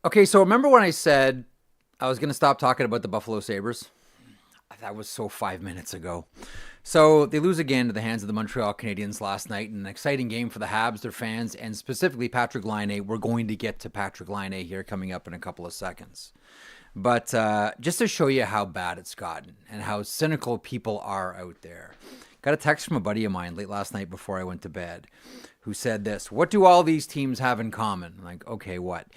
Okay, so remember when I said I was going to stop talking about the Buffalo Sabres? That was so 5 minutes ago. So they lose again to the hands of the Montreal Canadiens last night in an exciting game for the Habs, their fans, and specifically Patrik Laine. We're going to get to Patrik Laine here coming up in a couple of seconds. But just to show you how bad it's gotten and how cynical people are out there. Got a text from a buddy of mine late last night before I went to bed who said this: what do all these teams have in common? I'm like, okay, what?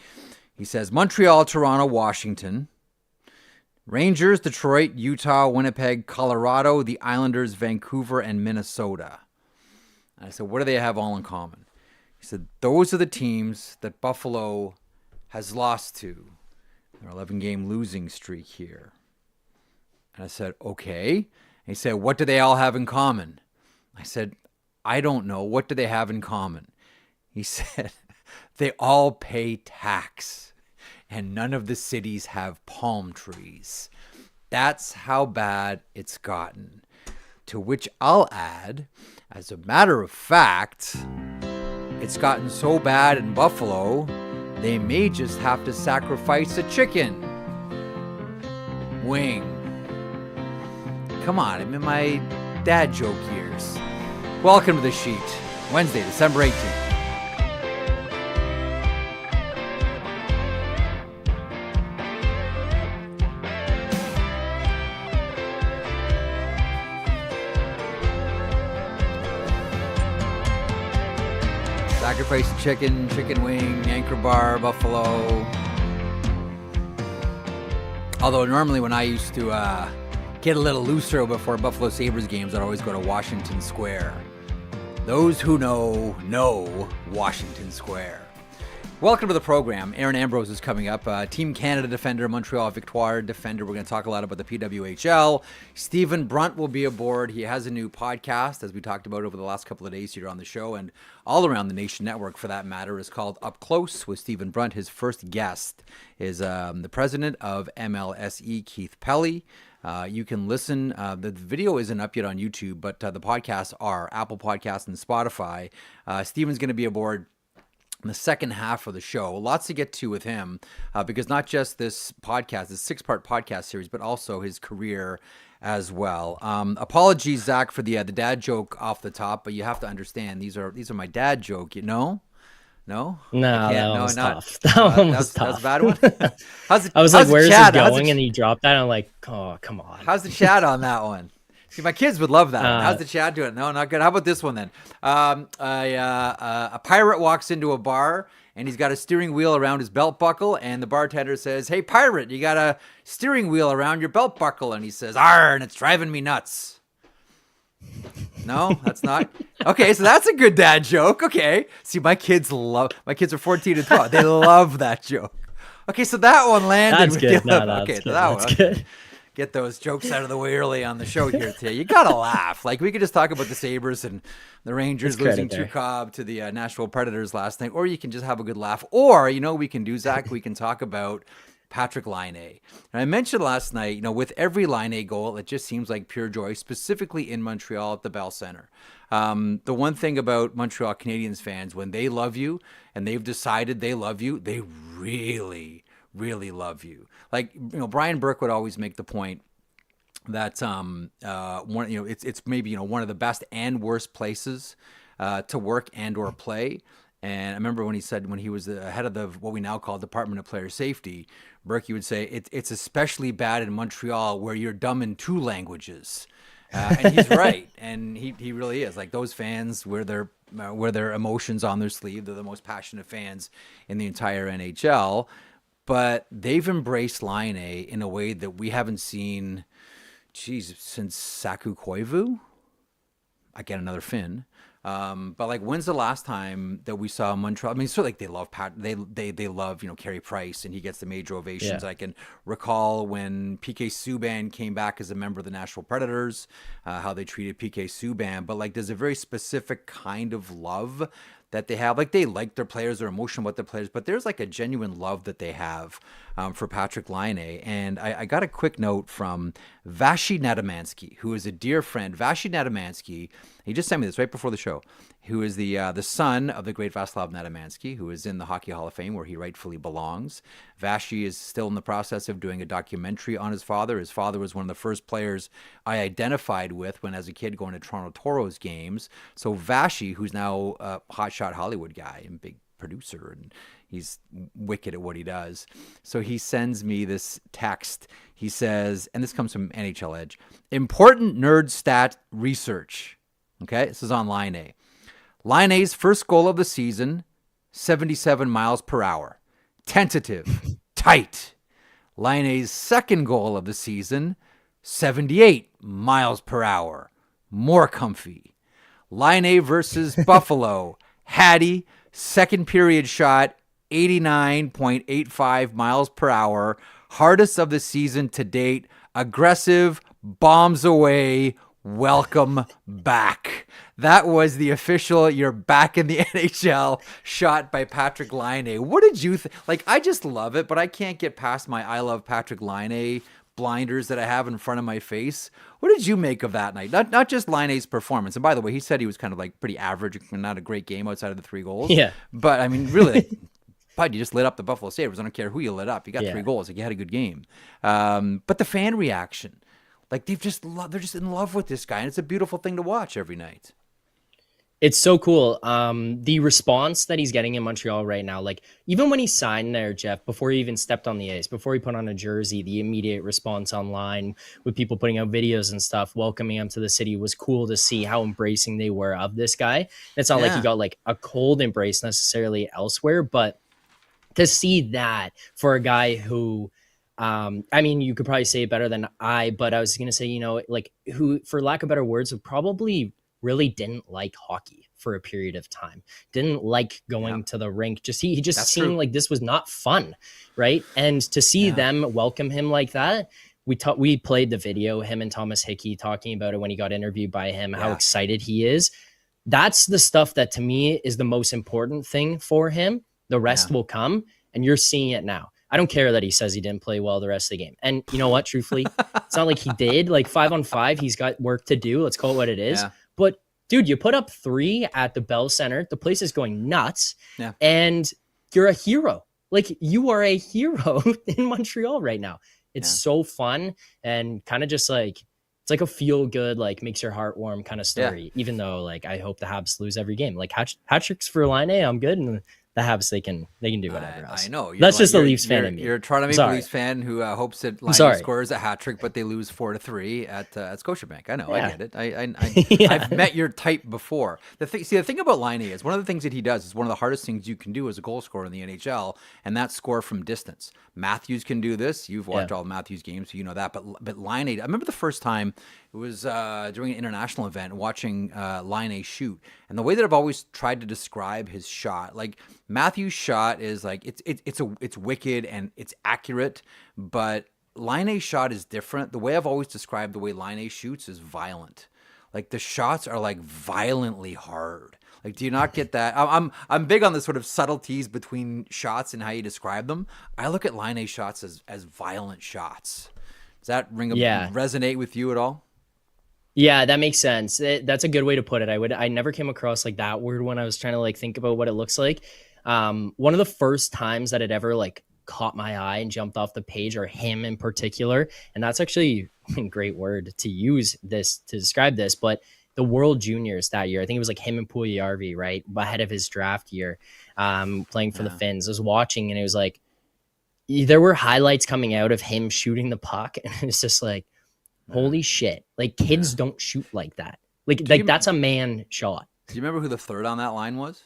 He says Montreal, Toronto, Washington, Rangers, Detroit, Utah, Winnipeg, Colorado, the Islanders, Vancouver, and Minnesota. And I said, what do they have all in common? He said, those are the teams that Buffalo has lost to. Their 11-game losing streak here. And I said, okay. And he said, what do they all have in common? I said, I don't know. What do they have in common? He said, they all pay tax. And none of the cities have palm trees. That's how bad it's gotten. To which I'll add, as a matter of fact, it's gotten so bad in Buffalo, they may just have to sacrifice a chicken wing. Come on, I'm in my dad joke years. Welcome to The Sheet, Wednesday, December 18th. Sacrifice a chicken, chicken wing, anchor bar, buffalo. Although normally when I used to get a little looser before Buffalo Sabres games, I'd always go to Washington Square. Those who know Washington Square. Welcome to the program. Erin Ambrose is coming up. Team Canada defender, Montreal Victoire defender. We're going to talk a lot about the PWHL. Stephen Brunt will be aboard. He has a new podcast, as we talked about over the last couple of days here on the show, and all around the Nation Network for that matter, is called Up Close with Stephen Brunt. His first guest is the president of MLSE, Keith Pelly. You can listen. The video isn't up yet on YouTube, but the podcasts are Apple Podcasts and Spotify. Stephen's going to be aboard in the second half of the show. Lots to get to with him because not just this podcast, this 6-part podcast series, but also his career as well. Apologies, Zach, for the dad joke off the top, but you have to understand these are my dad joke. You know? No, that one was tough. That one was tough. That was a bad one. I was like, "Where's it going?" And he dropped that. I'm like, "Oh, come on." How's the chat on that one? See, my kids would love that. How's the chat doing? No, not good. How about this one then? A pirate walks into a bar and he's got a steering wheel around his belt buckle, and the bartender says, "Hey, pirate, you got a steering wheel around your belt buckle?" And he says, "Arr, and it's driving me nuts." No, that's not. Okay, so that's a good dad joke. Okay. See, my kids are 14 and 12. They love that joke. Okay, so that one landed. That's good. No, that's okay, good. So that that's one. good. Get those jokes out of the way early on the show here today. You gotta laugh. Like, we could just talk about the Sabres and the Rangers losing to Cobb to the Nashville Predators last night, or you can just have a good laugh. Or, you know what we can do, Zach? We can talk about Patrik Laine. And I mentioned last night, with every Laine goal, it just seems like pure joy, specifically in Montreal at the Bell Center. The one thing about Montreal Canadiens fans, when they love you and they've decided they love you, they really, really love you. Like, Brian Burke would always make the point that it's maybe one of the best and worst places to work and or play. And I remember when he said, when he was the head of the what we now call Department of Player Safety, Berkey would say it's especially bad in Montreal where you're dumb in 2 languages. And he's right, and he really is. Like, those fans wear their emotions on their sleeve. They're the most passionate fans in the entire NHL. But they've embraced Laine in a way that we haven't seen, since Saku Koivu. Again, another Finn. But like, when's the last time that we saw Montreal? I mean, sort of like they love they love Carey Price, and he gets the major ovations. Yeah. I can recall when PK Subban came back as a member of the Nashville Predators, how they treated PK Subban. But like, there's a very specific kind of love that they have. Like, they like their players, they're emotional about their players, but there's like a genuine love that they have for Patrik Laine. And I got a quick note from Vashi Nadamansky, who is a dear friend. Vashi Nadamansky, he just sent me this right before the show. who is the son of the great Vaslav Nadamansky, who is in the Hockey Hall of Fame where he rightfully belongs. Vashi is still in the process of doing a documentary on his father. His father was one of the first players I identified with when, as a kid, going to Toronto Toros games. So Vashi, who's now a hotshot Hollywood guy and big producer, and he's wicked at what he does. So he sends me this text. He says, and this comes from NHL Edge, important nerd stat research. Okay, this is on Laine. Laine's first goal of the season, 77 miles per hour. Tentative, tight. Laine's second goal of the season, 78 miles per hour. More comfy. Laine versus Buffalo. Hattie, second period shot, 89.85 miles per hour. Hardest of the season to date. Aggressive, bombs away. Welcome back. That was the official "you're back in the NHL" shot by Patrik Laine. What did you think? Like, I just love it, but I can't get past my "I love Patrik Laine" blinders that I have in front of my face. What did you make of that night? Not just Laine's performance. And by the way, he said he was kind of like pretty average, not a great game outside of the 3 goals. Yeah. But I mean, really, Bud, you just lit up the Buffalo Sabres. I don't care who you lit up. You got 3 goals. Like, you had a good game. But the fan reaction. Like, they're just in love with this guy, and it's a beautiful thing to watch every night. It's so cool. The response that he's getting in Montreal right now, like even when he signed there, Jeff, before he even stepped on the ice, before he put on a jersey, the immediate response online with people putting out videos and stuff, welcoming him to the city was cool to see how embracing they were of this guy. It's not like he got like a cold embrace necessarily elsewhere, but to see that for a guy who, I mean, you could probably say it better than but I was going to say, you know, like who, for lack of better words, would probably really didn't like hockey for a period of time, didn't like going to the rink. He just That's seemed true. like this was not fun. Right. And to see them welcome him like that, we played the video, him and Thomas Hickey talking about it when he got interviewed by him, how excited he is. That's the stuff that to me is the most important thing for him. The rest will come, and you're seeing it now. I don't care that he says he didn't play well the rest of the game. And you know what, truthfully, it's not like he did. Like 5-on-5, he's got work to do. Let's call it what it is. Yeah. But dude, you put up 3 at the Bell Center. The place is going nuts. Yeah. And you're a hero. Like, you are a hero in Montreal right now. It's so fun and kind of just like, it's like a feel good, like makes your heart warm kind of story. Even though like, I hope the Habs lose every game. Like hat tricks for Laine, I'm good. And the Habs, they can do whatever else. I know. That's just the Leafs fan in me. You're a Toronto Maple Leafs fan who hopes that Laine scores a hat trick, but they lose 4-3 at Scotiabank. I know. I get it. I've met your type before. The thing about Laine is one of the things that he does is one of the hardest things you can do as a goal scorer in the NHL, and that's score from distance. Matthews can do this. You've watched all Matthews games, so you know that. But Laine, I remember the first time it was during an international event watching Laine shoot, and the way that I've always tried to describe his shot, like Matthews' shot is like it's wicked and it's accurate, but Laine's shot is different. The way I've always described the way Laine shoots is violent. Like the shots are like violently hard. Like, do you not get that? I'm big on the sort of subtleties between shots and how you describe them. I look at Laine's shots as violent shots. Does that resonate with you at all? Yeah, that makes sense. That's a good way to put it. I never came across like that word when I was trying to like think about what it looks like. One of the first times that it ever like caught my eye and jumped off the page, or him in particular, and that's actually a great word to use this to describe this, but the World Juniors that year, I think it was like him and Puljujärvi, right, ahead of his draft year, playing for the Finns. I was watching, and it was like there were highlights coming out of him shooting the puck, and it's just like, holy shit! Like, kids don't shoot like that. Like that's a man shot. Do you remember who the third on that line was?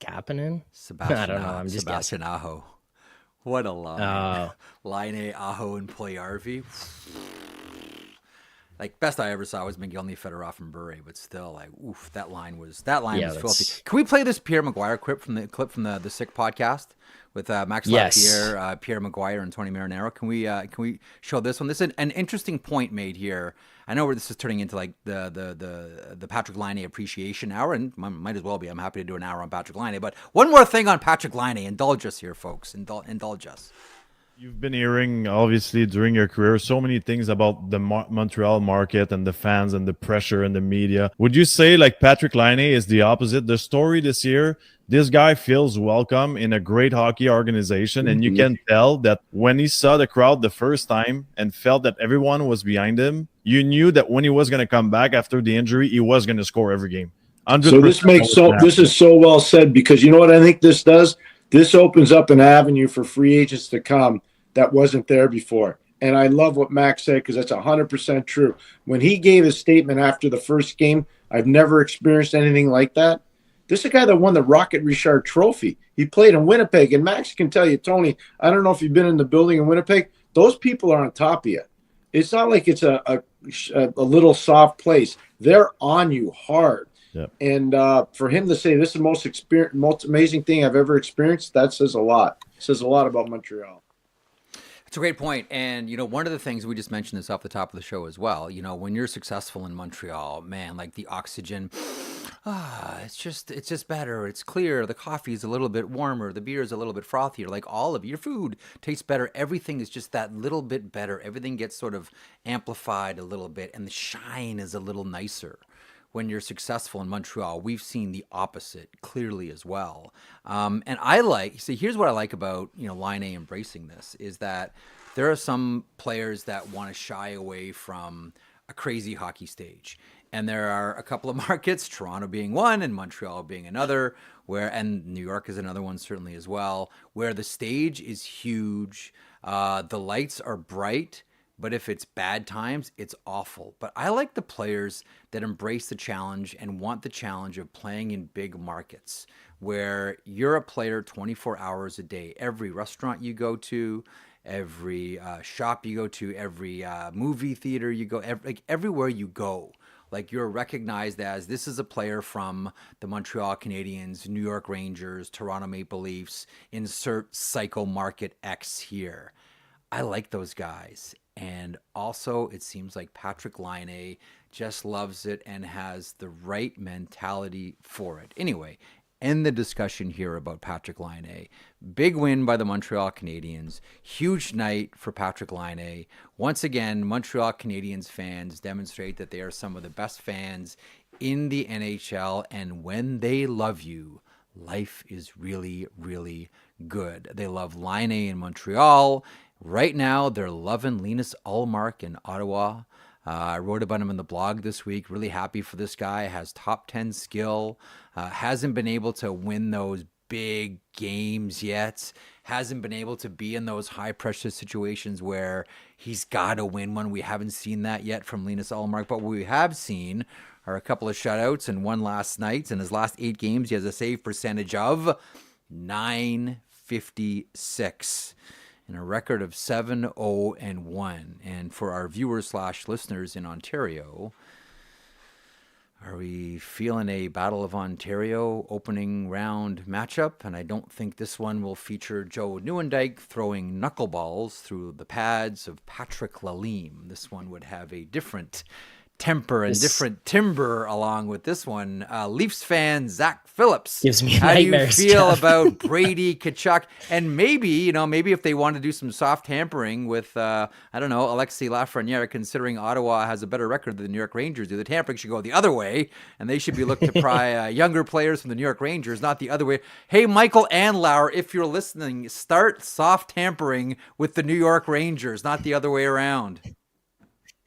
Kapanen? Sebastian. I don't know. I'm just Sebastian guessing. Aho. What a line! Laine, Aho, and Puljujärvi. Like, best I ever saw was Miguel Fedorov and Bure, but still, like, oof, that line was filthy. Can we play this Pierre Maguire clip from the Sick podcast with Max Lapierre, Pierre Maguire, and Tony Marinaro? Can we show this one? This is an interesting point made here. I know where this is turning into like the Patrik Laine appreciation hour, and might as well be. I'm happy to do an hour on Patrik Laine, but one more thing on Patrik Laine. Indulge us here, folks. Indulge us. You've been hearing, obviously, during your career, so many things about the Montreal market and the fans and the pressure and the media. Would you say, like, Patrik Laine is the opposite? The story this year, this guy feels welcome in a great hockey organization, and you can tell that when he saw the crowd the first time and felt that everyone was behind him, you knew that when he was going to come back after the injury, he was going to score every game. 100%. So this is so well said, because you know what I think this does? This opens up an avenue for free agents to come that wasn't there before. And I love what Max said, because that's 100% true. When he gave his statement after the first game, I've never experienced anything like that. This is a guy that won the Rocket Richard Trophy. He played in Winnipeg. And Max can tell you, Tony, I don't know if you've been in the building in Winnipeg. Those people are on top of you. It's not like it's a little soft place. They're on you hard. Yep. And for him to say this is the most amazing thing I've ever experienced, that says a lot. It says a lot about Montreal. It's a great point. And, one of the things, we just mentioned this off the top of the show as well, when you're successful in Montreal, man, like the oxygen, it's just better. It's clear. The coffee is a little bit warmer. The beer is a little bit frothier. Like all of your food tastes better. Everything is just that little bit better. Everything gets sort of amplified a little bit, and the shine is a little nicer. When you're successful in Montreal, we've seen the opposite clearly as well. And here's what I like about, Laine embracing this, is that there are some players that want to shy away from a crazy hockey stage. And there are a couple of markets, Toronto being one and Montreal being another, and New York is another one certainly as well, where the stage is huge, the lights are bright, but if it's bad times, it's awful. But I like the players that embrace the challenge and want the challenge of playing in big markets where you're a player 24 hours a day. Every restaurant you go to, every shop you go to, every movie theater you go, everywhere you go. Like, you're recognized as, this is a player from the Montreal Canadiens, New York Rangers, Toronto Maple Leafs, insert psycho market X here. I like those guys. And also, it seems like Patrik Laine just loves it and has the right mentality for it. Anyway, end the discussion here about Patrik Laine. Big win by the Montreal Canadiens. Huge night for Patrik Laine. Once again, Montreal Canadiens fans demonstrate that they are some of the best fans in the NHL. And when they love you, life is really, really good. They love Laine in Montreal. Right now, they're loving Linus Ullmark in Ottawa. I wrote about him in the blog this week. Really happy for this guy. Has top 10 skill. Hasn't been able to win those big games yet. Hasn't been able to be in those high-pressure situations where he's got to win one. We haven't seen that yet from Linus Ullmark. But what we have seen are a couple of shutouts and one last night. In his last 8 games, he has a save percentage of .956. and a record of 7-0-1. And for our viewers/listeners in Ontario, are we feeling a Battle of Ontario opening round matchup? And I don't think this one will feature Joe Nieuwendyk throwing knuckleballs through the pads of Patrik Laine. This one would have a different temper and different timbre along with this one. Leafs fan Zach Phillips, gives me how do you nightmares, feel Jeff. about Brady Tkachuk? And maybe if they want to do some soft tampering with Alexis Lafreniere, considering Ottawa has a better record than the New York Rangers do, the tampering should go the other way, and they should be looking to pry younger players from the New York Rangers, not the other way. Hey, Michael Andlauer, if you're listening, start soft tampering with the New York Rangers, not the other way around.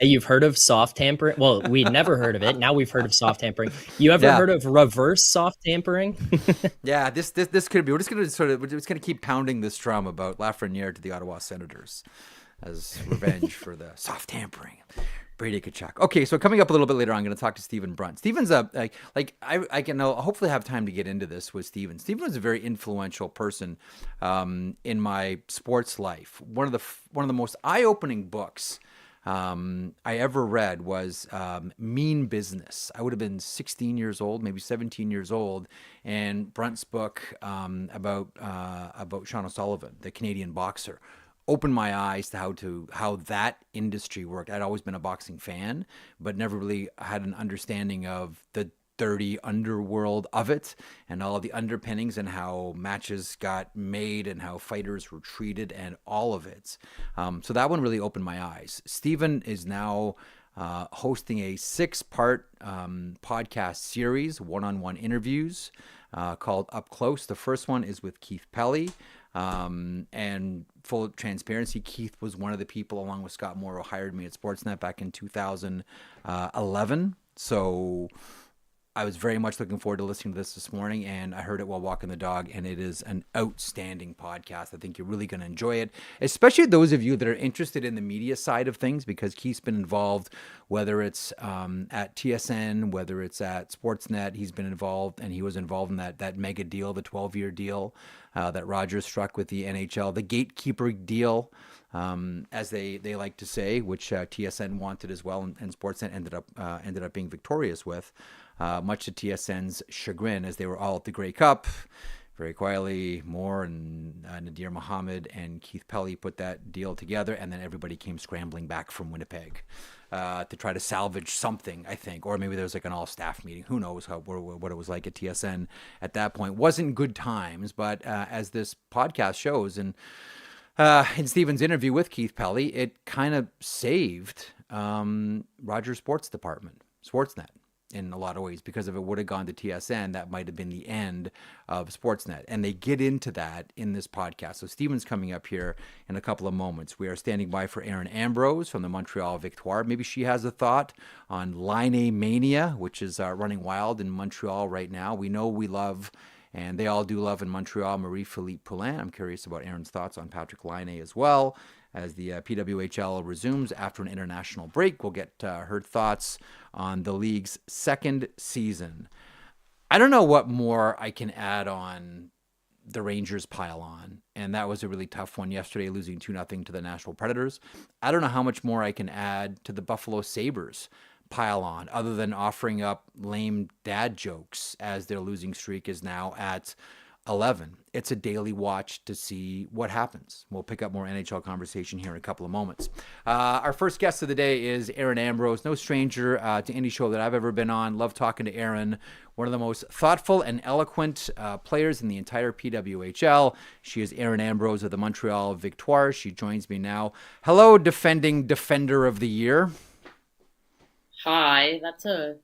Hey, you've heard of soft tampering? Well, we'd never heard of it. Now we've heard of soft tampering. You ever heard of reverse soft tampering? Yeah, this could be. We're just gonna keep pounding this drum about Lafreniere to the Ottawa Senators as revenge for the soft tampering. Brady Tkachuk. Okay, so coming up a little bit later on, I'm going to talk to Stephen Brunt. Stephen's I can hopefully have time to get into this with Stephen. Stephen was a very influential person in my sports life. One of the most eye-opening books I ever read was Mean Business. I would have been 16 years old, maybe 17 years old, and Brunt's book about Sean O'Sullivan, the Canadian boxer, opened my eyes to how that industry worked. I'd always been a boxing fan, but never really had an understanding of the dirty underworld of it and all of the underpinnings and how matches got made and how fighters were treated and all of it. So that one really opened my eyes. Stephen is now hosting a 6-part podcast series, one-on-one interviews called Up Close. The first one is with Keith Pelly. And full transparency, Keith was one of the people, along with Scott Morrow, hired me at Sportsnet back in 2011. So I was very much looking forward to listening to this morning, and I heard it while walking the dog, and it is an outstanding podcast. I think you're really going to enjoy it, especially those of you that are interested in the media side of things, because Keith's been involved, whether it's at TSN, whether it's at Sportsnet. He's been involved, and he was involved in that mega deal, the 12-year deal that Rogers struck with the NHL, the gatekeeper deal, as they like to say, which TSN wanted as well, and Sportsnet ended up being victorious with. Much to TSN's chagrin, as they were all at the Grey Cup, very quietly. Moore and Nadir Mohammed and Keith Pelly put that deal together, and then everybody came scrambling back from Winnipeg to try to salvage something, I think. Or maybe there was like an all-staff meeting. Who knows what it was like at TSN at that point. Wasn't good times, but as this podcast shows, and in Stephen's interview with Keith Pelly, it kind of saved Rogers Sports Department, Sportsnet, in a lot of ways, because if it would have gone to TSN, that might have been the end of Sportsnet. And they get into that in this podcast. So Stephen's coming up here in a couple of moments. We are standing by for Erin Ambrose from the Montreal Victoire. Maybe she has a thought on Laine Mania, which is running wild in Montreal right now. We know we love, and they all do love in Montreal, Marie-Philippe Poulin. I'm curious about Erin's thoughts on Patrik Laine as well. As the PWHL resumes after an international break, we'll get her thoughts on the league's second season. I don't know what more I can add on the Rangers pile on, and that was a really tough one yesterday, losing 2-0 to the Nashville Predators. I don't know how much more I can add to the Buffalo Sabres pile on, other than offering up lame dad jokes as their losing streak is now at 11. It's a daily watch to see what happens. We'll pick up more NHL conversation here in a couple of moments. Our first guest of the day is Erin Ambrose, no stranger to any show that I've ever been on. Love talking to Erin, one of the most thoughtful and eloquent players in the entire PWHL. She is Erin Ambrose of the Montreal Victoire. She joins me now. Hello, defending Defender of the Year. Hi, that's a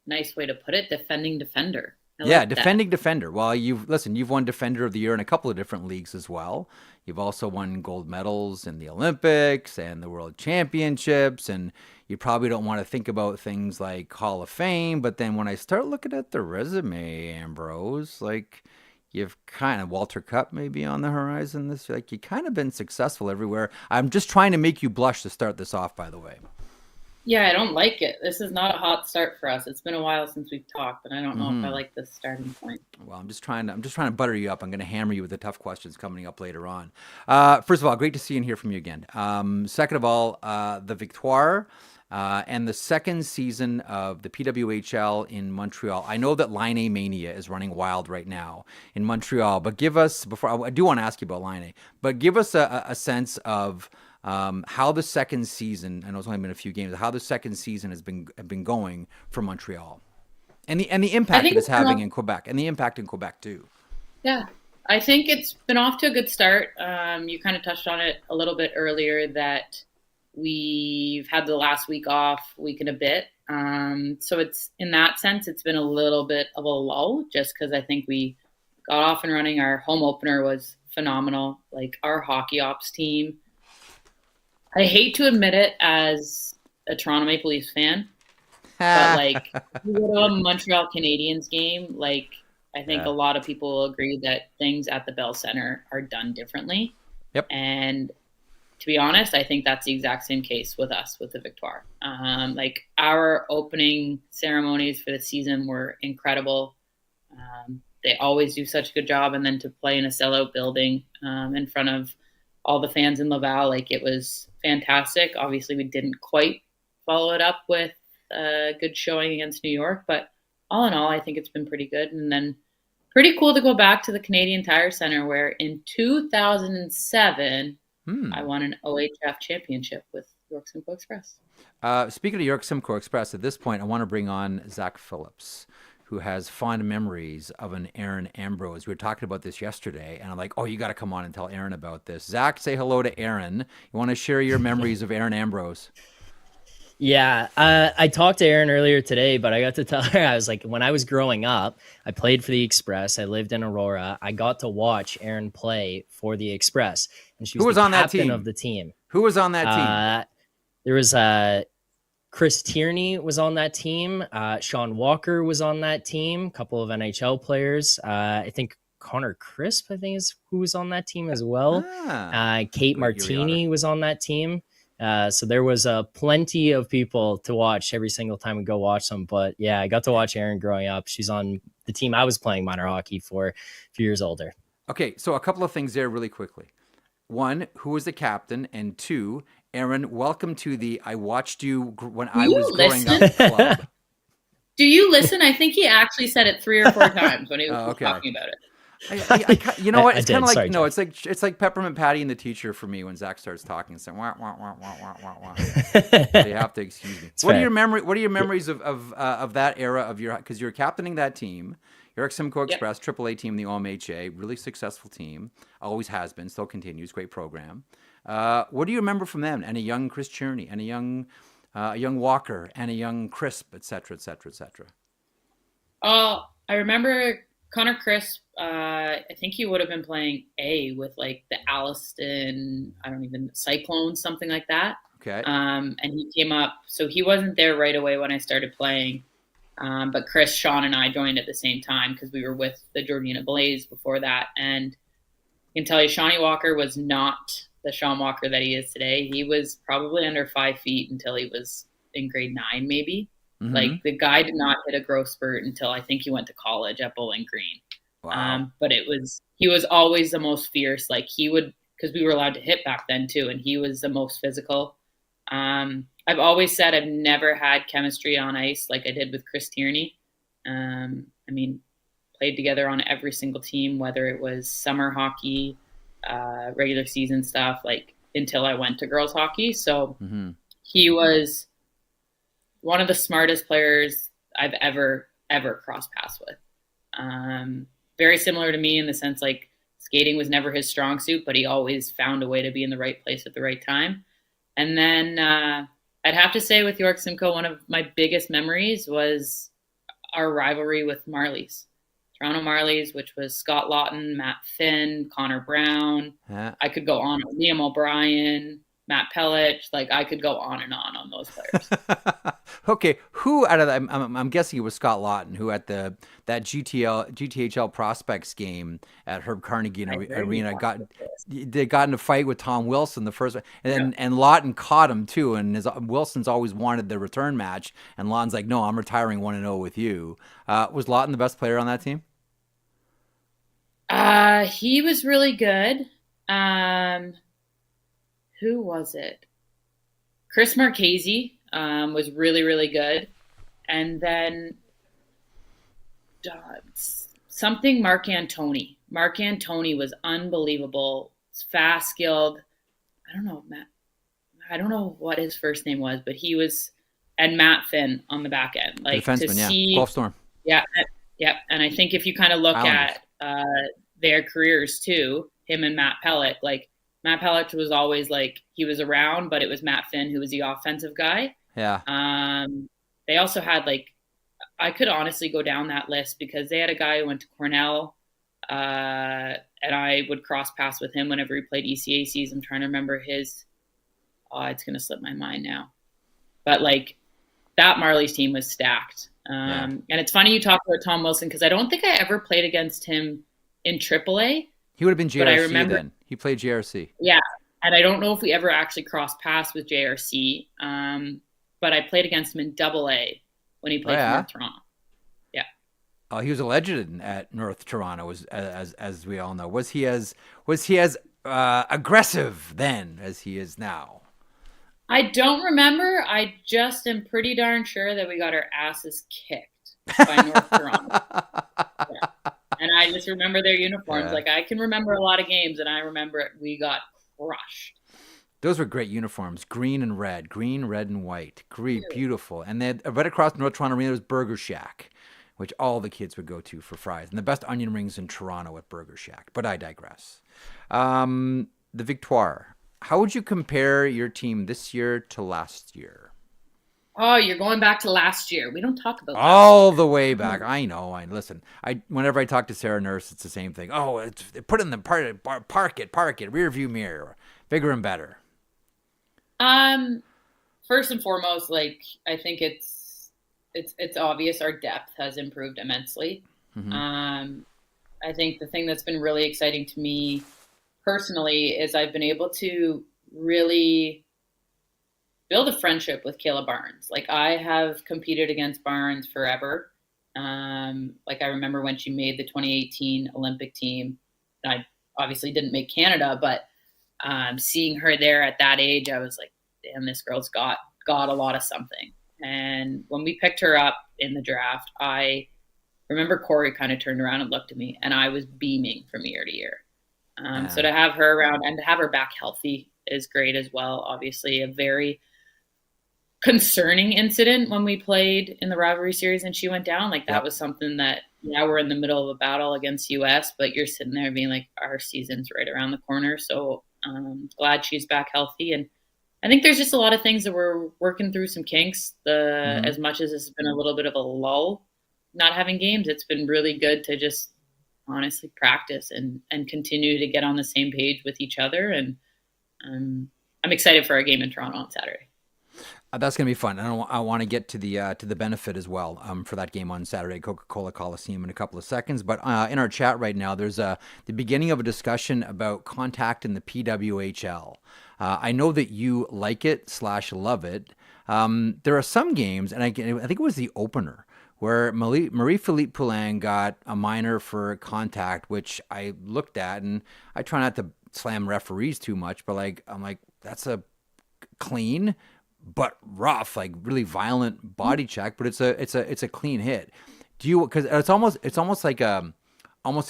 nice way to put it, defending defender. Yeah, defending defender. Well, you've won Defender of the Year in a couple of different leagues as well. You've also won gold medals in the Olympics and the World Championships, and you probably don't want to think about things like Hall of Fame, but then when I start looking at the resume, Ambrose, like you've kind of Walter Cup maybe on the horizon. You kind of been successful everywhere. I'm just trying to make you blush to start this off, by the way. Yeah, I don't like it. This is not a hot start for us. It's been a while since we've talked, and I don't know if I like this starting point. Well, I'm just trying to butter you up. I'm going to hammer you with the tough questions coming up later on. First of all, great to see and hear from you again. Second of all, the Victoire and the second season of the PWHL in Montreal. I know that Laine Mania is running wild right now in Montreal, but give us, I do want to ask you about Laine, but give us a sense of how the second season, I know it's only been a few games, how the second season has been going for Montreal, and the impact it is having in Quebec, and the impact in Quebec too. Yeah, I think it's been off to a good start. You kind of touched on it a little bit earlier that we've had the last week off, week and a bit. So it's, in that sense, it's been a little bit of a lull, just because I think we got off and running. Our home opener was phenomenal. Like, our hockey ops team, I hate to admit it as a Toronto Maple Leafs fan, but like, you go to a Montreal Canadiens game, like, I think a lot of people will agree that things at the Bell Center are done differently. Yep. And to be honest, I think that's the exact same case with us, with the Victoire. Like, our opening ceremonies for the season were incredible. They always do such a good job. And then to play in a sellout building in front of all the fans in Laval, like, it was fantastic. Obviously, we didn't quite follow it up with a good showing against New York, but all in all, I think it's been pretty good. And then pretty cool to go back to the Canadian Tire Center, where in 2007, I won an OHF championship with York Simcoe Express. Speaking of York Simcoe Express, at this point, I want to bring on Zach Phillips, who has fond memories of an Erin Ambrose. We were talking about this yesterday, and I'm like, oh, you got to come on and tell Erin about this. Zach, say hello to Erin. You want to share your memories of Erin Ambrose? Yeah, I talked to Erin earlier today, but I got to tell her, I was like, when I was growing up, I played for the Express. I lived in Aurora. I got to watch Erin play for the Express, and she was the captain of the team. Who was on that team? There was Chris Tierney was on that team. Sean Walker was on that team. A couple of NHL players. I think Connor Crisp, I think, is who was on that team as well. Kate Martini was on that team. So there was plenty of people to watch every single time we go watch them. But yeah, I got to watch Erin growing up. She's on the team I was playing minor hockey for, a few years older. Okay, so a couple of things there really quickly. One, who was the captain? And two, Erin, welcome to the I watched you when I was growing up club. Do you listen? I think he actually said it 3 or 4 times when he was talking about it. You know what? It's kind of like, Sorry, no, it's like Peppermint Patty and the Teacher for me when Zach starts talking and saying wah wah wah wah wah wah wah. So you have to excuse me. What are your memories of that era of your, because you're captaining that team, York Simcoe Express, AAA team, the OMHA, really successful team, always has been, still continues, great program. What do you remember from them? And a young Chris Tierney, and a young Walker, and a young Crisp, et cetera, et cetera, et cetera. I remember Connor Crisp, I think he would have been playing A with like the Alliston, Cyclones, something like that. Okay. And he came up, so he wasn't there right away when I started playing. But Chris, Sean, and I joined at the same time because we were with the Georgina Blaze before that. And I can tell you, Shawnee Walker was not the Sean Walker that he is today. He was probably under 5 feet until he was in grade 9, maybe. Mm-hmm. Like the guy did not hit a growth spurt until I think he went to college at Bowling Green. Wow. But he was always the most fierce. Like he would, because we were allowed to hit back then too, and he was the most physical. I've always said I've never had chemistry on ice like I did with Chris Tierney. Played together on every single team, whether it was summer hockey, regular season stuff, like until I went to girls hockey. So he was one of the smartest players I've ever crossed paths with. Very similar to me in the sense like skating was never his strong suit, but he always found a way to be in the right place at the right time. And then I'd have to say with York Simcoe, one of my biggest memories was our rivalry with Marlies. Toronto Marlies, which was Scott Lawton, Matt Finn, Connor Brown. Yeah. I could go on. Liam O'Brien, Matt Pellich. Like I could go on those players. Okay, who out of that? I'm guessing it was Scott Lawton, who at that GTHL prospects game at Herb Carnegie Arena got in a fight with Tom Wilson the first, and Lawton caught him too. And Wilson's always wanted the return match, and Lawton's like, no, I'm retiring 1-0 with you. Was Lawton the best player on that team? He was really good. Who was it? Chris Marchese was really, really good. And then something Mark Antoni. Mark Antoni was unbelievable. Fast, skilled. I don't know what his first name was, but he was, and Matt Finn on the back end. Like the defenseman, Gulf Storm. Yeah. And I think if you kind of look at their careers too, him and Matt Pellich, like Matt Pellich was always like, he was around, but it was Matt Finn who was the offensive guy. Yeah. They also had like, I could honestly go down that list because they had a guy who went to Cornell, and I would cross paths with him whenever he played ECACs. I'm trying to remember his, it's going to slip my mind now. But like that Marlies team was stacked. And it's funny you talk about Tom Wilson because I don't think I ever played against him in AAA. He would have been JRC then. He played JRC. Yeah. And I don't know if we ever actually crossed paths with JRC. But I played against him in AA when he played for North Toronto. Yeah. Oh, he was a legend at North Toronto, as we all know. Was he as aggressive then as he is now? I don't remember. I just am pretty darn sure that we got our asses kicked by North Toronto. Yeah. And I just remember their uniforms. Yeah. Like I can remember a lot of games, and I remember we got crushed. Those were great uniforms, green, red, and white. Great, beautiful. And then right across North Toronto Arena was Burger Shack, which all the kids would go to for fries. And the best onion rings in Toronto at Burger Shack. But I digress. The Victoire. How would you compare your team this year to last year? Oh, you're going back to last year. We don't talk about all the way back. I know. Listen. Whenever I talk to Sarah Nurse, it's the same thing. Oh, put in the park it, rear view mirror, bigger and better. First and foremost, like I think it's obvious our depth has improved immensely. Mm-hmm. I think the thing that's been really exciting to me personally is I've been able to really build a friendship with Kayla Barnes. Like I have competed against Barnes forever. Like I remember when she made the 2018 Olympic team. I obviously didn't make Canada, but seeing her there at that age, I was like, damn, this girl's got a lot of something. And when we picked her up in the draft, I remember Corey kind of turned around and looked at me, and I was beaming from year to year. So to have her around and to have her back healthy is great as well. Obviously a very concerning incident when we played in the rivalry series and she went down. Like that was something that, we're in the middle of a battle against US, but you're sitting there being like, our season's right around the corner. So glad she's back healthy. And I think there's just a lot of things that we're working through, some kinks. As much as it's been a little bit of a lull not having games, it's been really good to just honestly practice and continue to get on the same page with each other. And I'm excited for our game in Toronto on Saturday. That's going to be fun. I want to get to the benefit as well for that game on Saturday, Coca-Cola Coliseum, in a couple of seconds. But in our chat right now, there's the beginning of a discussion about contact in the PWHL. I know that you like it / love it. There are some games, and I think it was the opener, where Marie-Philippe Poulin got a minor for contact, which I looked at, and I try not to slam referees too much, but I'm like, that's a clean but rough, like really violent body check, but it's a clean hit. Do you, because it's almost like a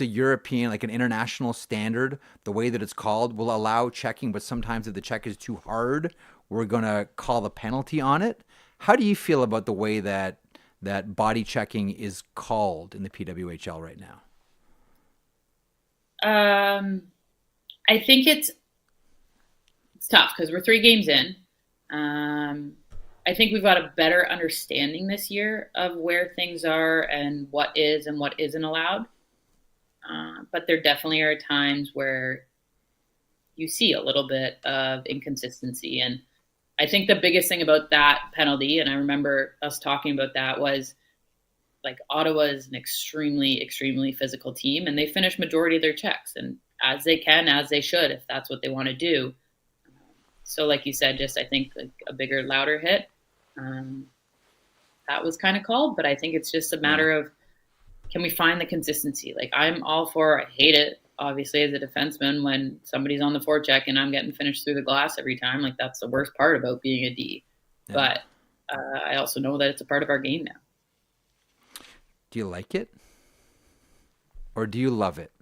European, like an international standard, the way that it's called will allow checking, but sometimes if the check is too hard, we're gonna call the penalty on it. How do you feel about the way that body checking is called in the PWHL right now? I think it's tough because we're 3 games in. I think we've got a better understanding this year of where things are and what is and what isn't allowed. But there definitely are times where you see a little bit of inconsistency. And I think the biggest thing about that penalty, and I remember us talking about that, was like Ottawa is an extremely, extremely physical team, and they finish majority of their checks, and as they can, as they should, if that's what they want to do. So like you said, just I think like a bigger, louder hit, that was kind of called, but I think it's just a matter of, can we find the consistency? Like I'm all for, I hate it, obviously, as a defenseman, when somebody's on the forecheck and I'm getting finished through the glass every time. Like that's the worst part about being a D. Yeah. But I also know that it's a part of our game now. Do you like it? Or do you love it?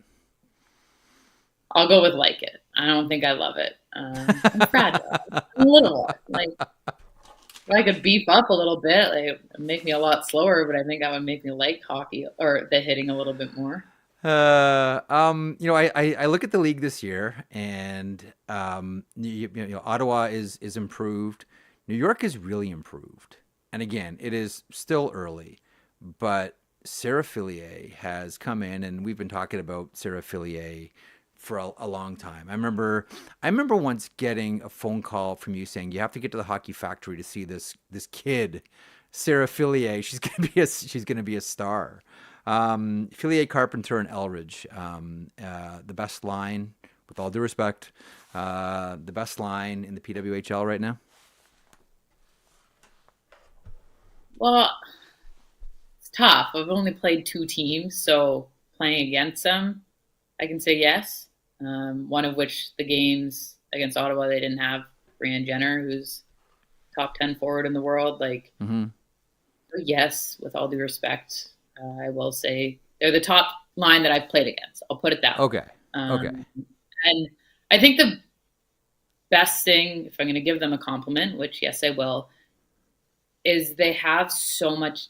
I'll go with like it. I don't think I love it. I'm fragile. I'm a little like, if I could beef up a little bit, like it'd make me a lot slower, but I think that would make me like hockey or the hitting a little bit more. I look at the league this year, and Ottawa is improved. New York is really improved, and again, it is still early, but Sarah Fillier has come in, and we've been talking about Sarah Fillier for a long time. I remember once getting a phone call from you saying you have to get to the Hockey Factory to see this kid, Sarah Fillier. She's gonna be a star. Fillier, Carpenter, and Elridge, the best line, with all due respect, the best line in the PWHL right now? Well, it's tough. I've only played 2 teams, so playing against them, I can say yes. One of which, the games against Ottawa, they didn't have Brianne Jenner, who's top 10 forward in the world. Like, yes, with all due respect. I will say they're the top line that I've played against. I'll put it that way. Okay. And I think the best thing, if I'm going to give them a compliment, which yes, I will, is they have so much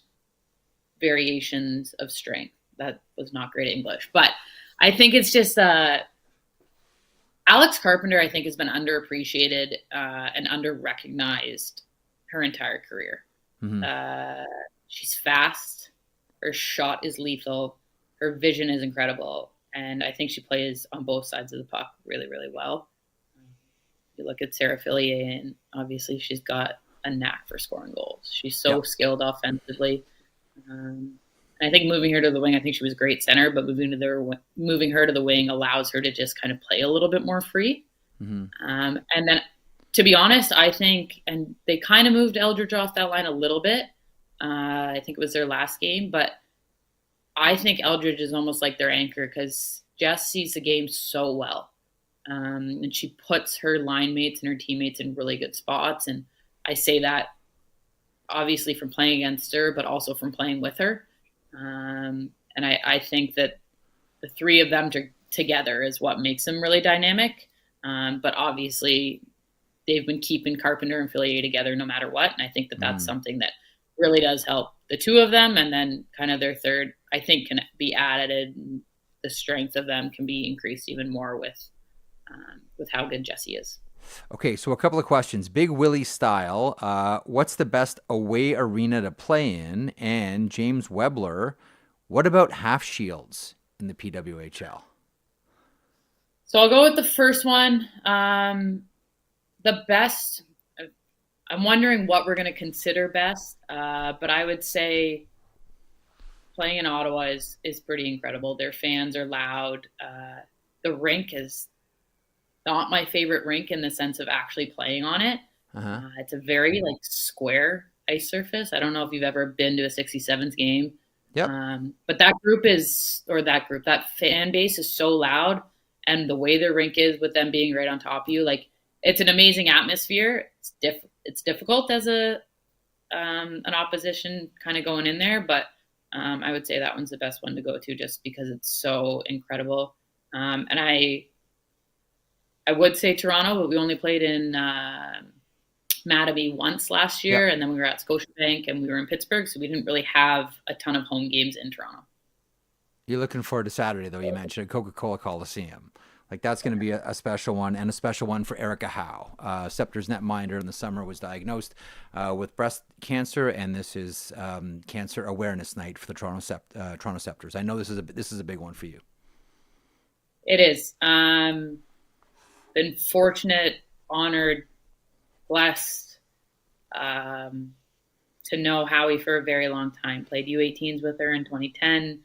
variations of strength. That was not great English, but I think it's just Alex Carpenter, I think, has been underappreciated and under-recognized her entire career. Mm-hmm. She's fast. Her shot is lethal. Her vision is incredible. And I think she plays on both sides of the puck really, really well. You look at Sarah Fillier, and obviously she's got a knack for scoring goals. She's so skilled offensively. I think moving her to the wing, I think she was a great center, but moving her to the wing allows her to just kind of play a little bit more free. Mm-hmm. And then, to be honest, I think, and they kind of moved Eldridge off that line a little bit. I think it was their last game, but I think Eldridge is almost like their anchor because Jess sees the game so well. And she puts her line mates and her teammates in really good spots. And I say that obviously from playing against her, but also from playing with her. And I think that the three of them together is what makes them really dynamic. But obviously, they've been keeping Carpenter and Fillier together no matter what. And I think that that's something that really does help the two of them. And then kind of their third, I think, can be added. And the strength of them can be increased even more with how good Jessie is. Okay, so a couple of questions. Big Willie style, what's the best away arena to play in? And James Webler, what about half shields in the PWHL? So I'll go with the first one. The best, I'm wondering what we're going to consider best, but I would say playing in Ottawa is pretty incredible. Their fans are loud. The rink is not my favorite rink in the sense of actually playing on it. It's a very square ice surface. I don't know if you've ever been to a 67s game. Yep. But that fan base is so loud, and the way their rink is with them being right on top of you, it's an amazing atmosphere. It's difficult as an opposition kind of going in there, but I would say that one's the best one to go to just because it's so incredible. And I would say Toronto, but we only played in Mattamy once last year, and then we were at Scotiabank and we were in Pittsburgh, so we didn't really have a ton of home games in Toronto. You're looking forward to Saturday, though. You mentioned Coca-Cola Coliseum. That's going to be a special one, and a special one for Erica Howe. Scepter's netminder in the summer was diagnosed with breast cancer, and this is Cancer Awareness Night for the Toronto Scepters. I know this is a big one for you. It is. Been fortunate, honored, blessed to know Howie for a very long time. Played U18s with her in 2010.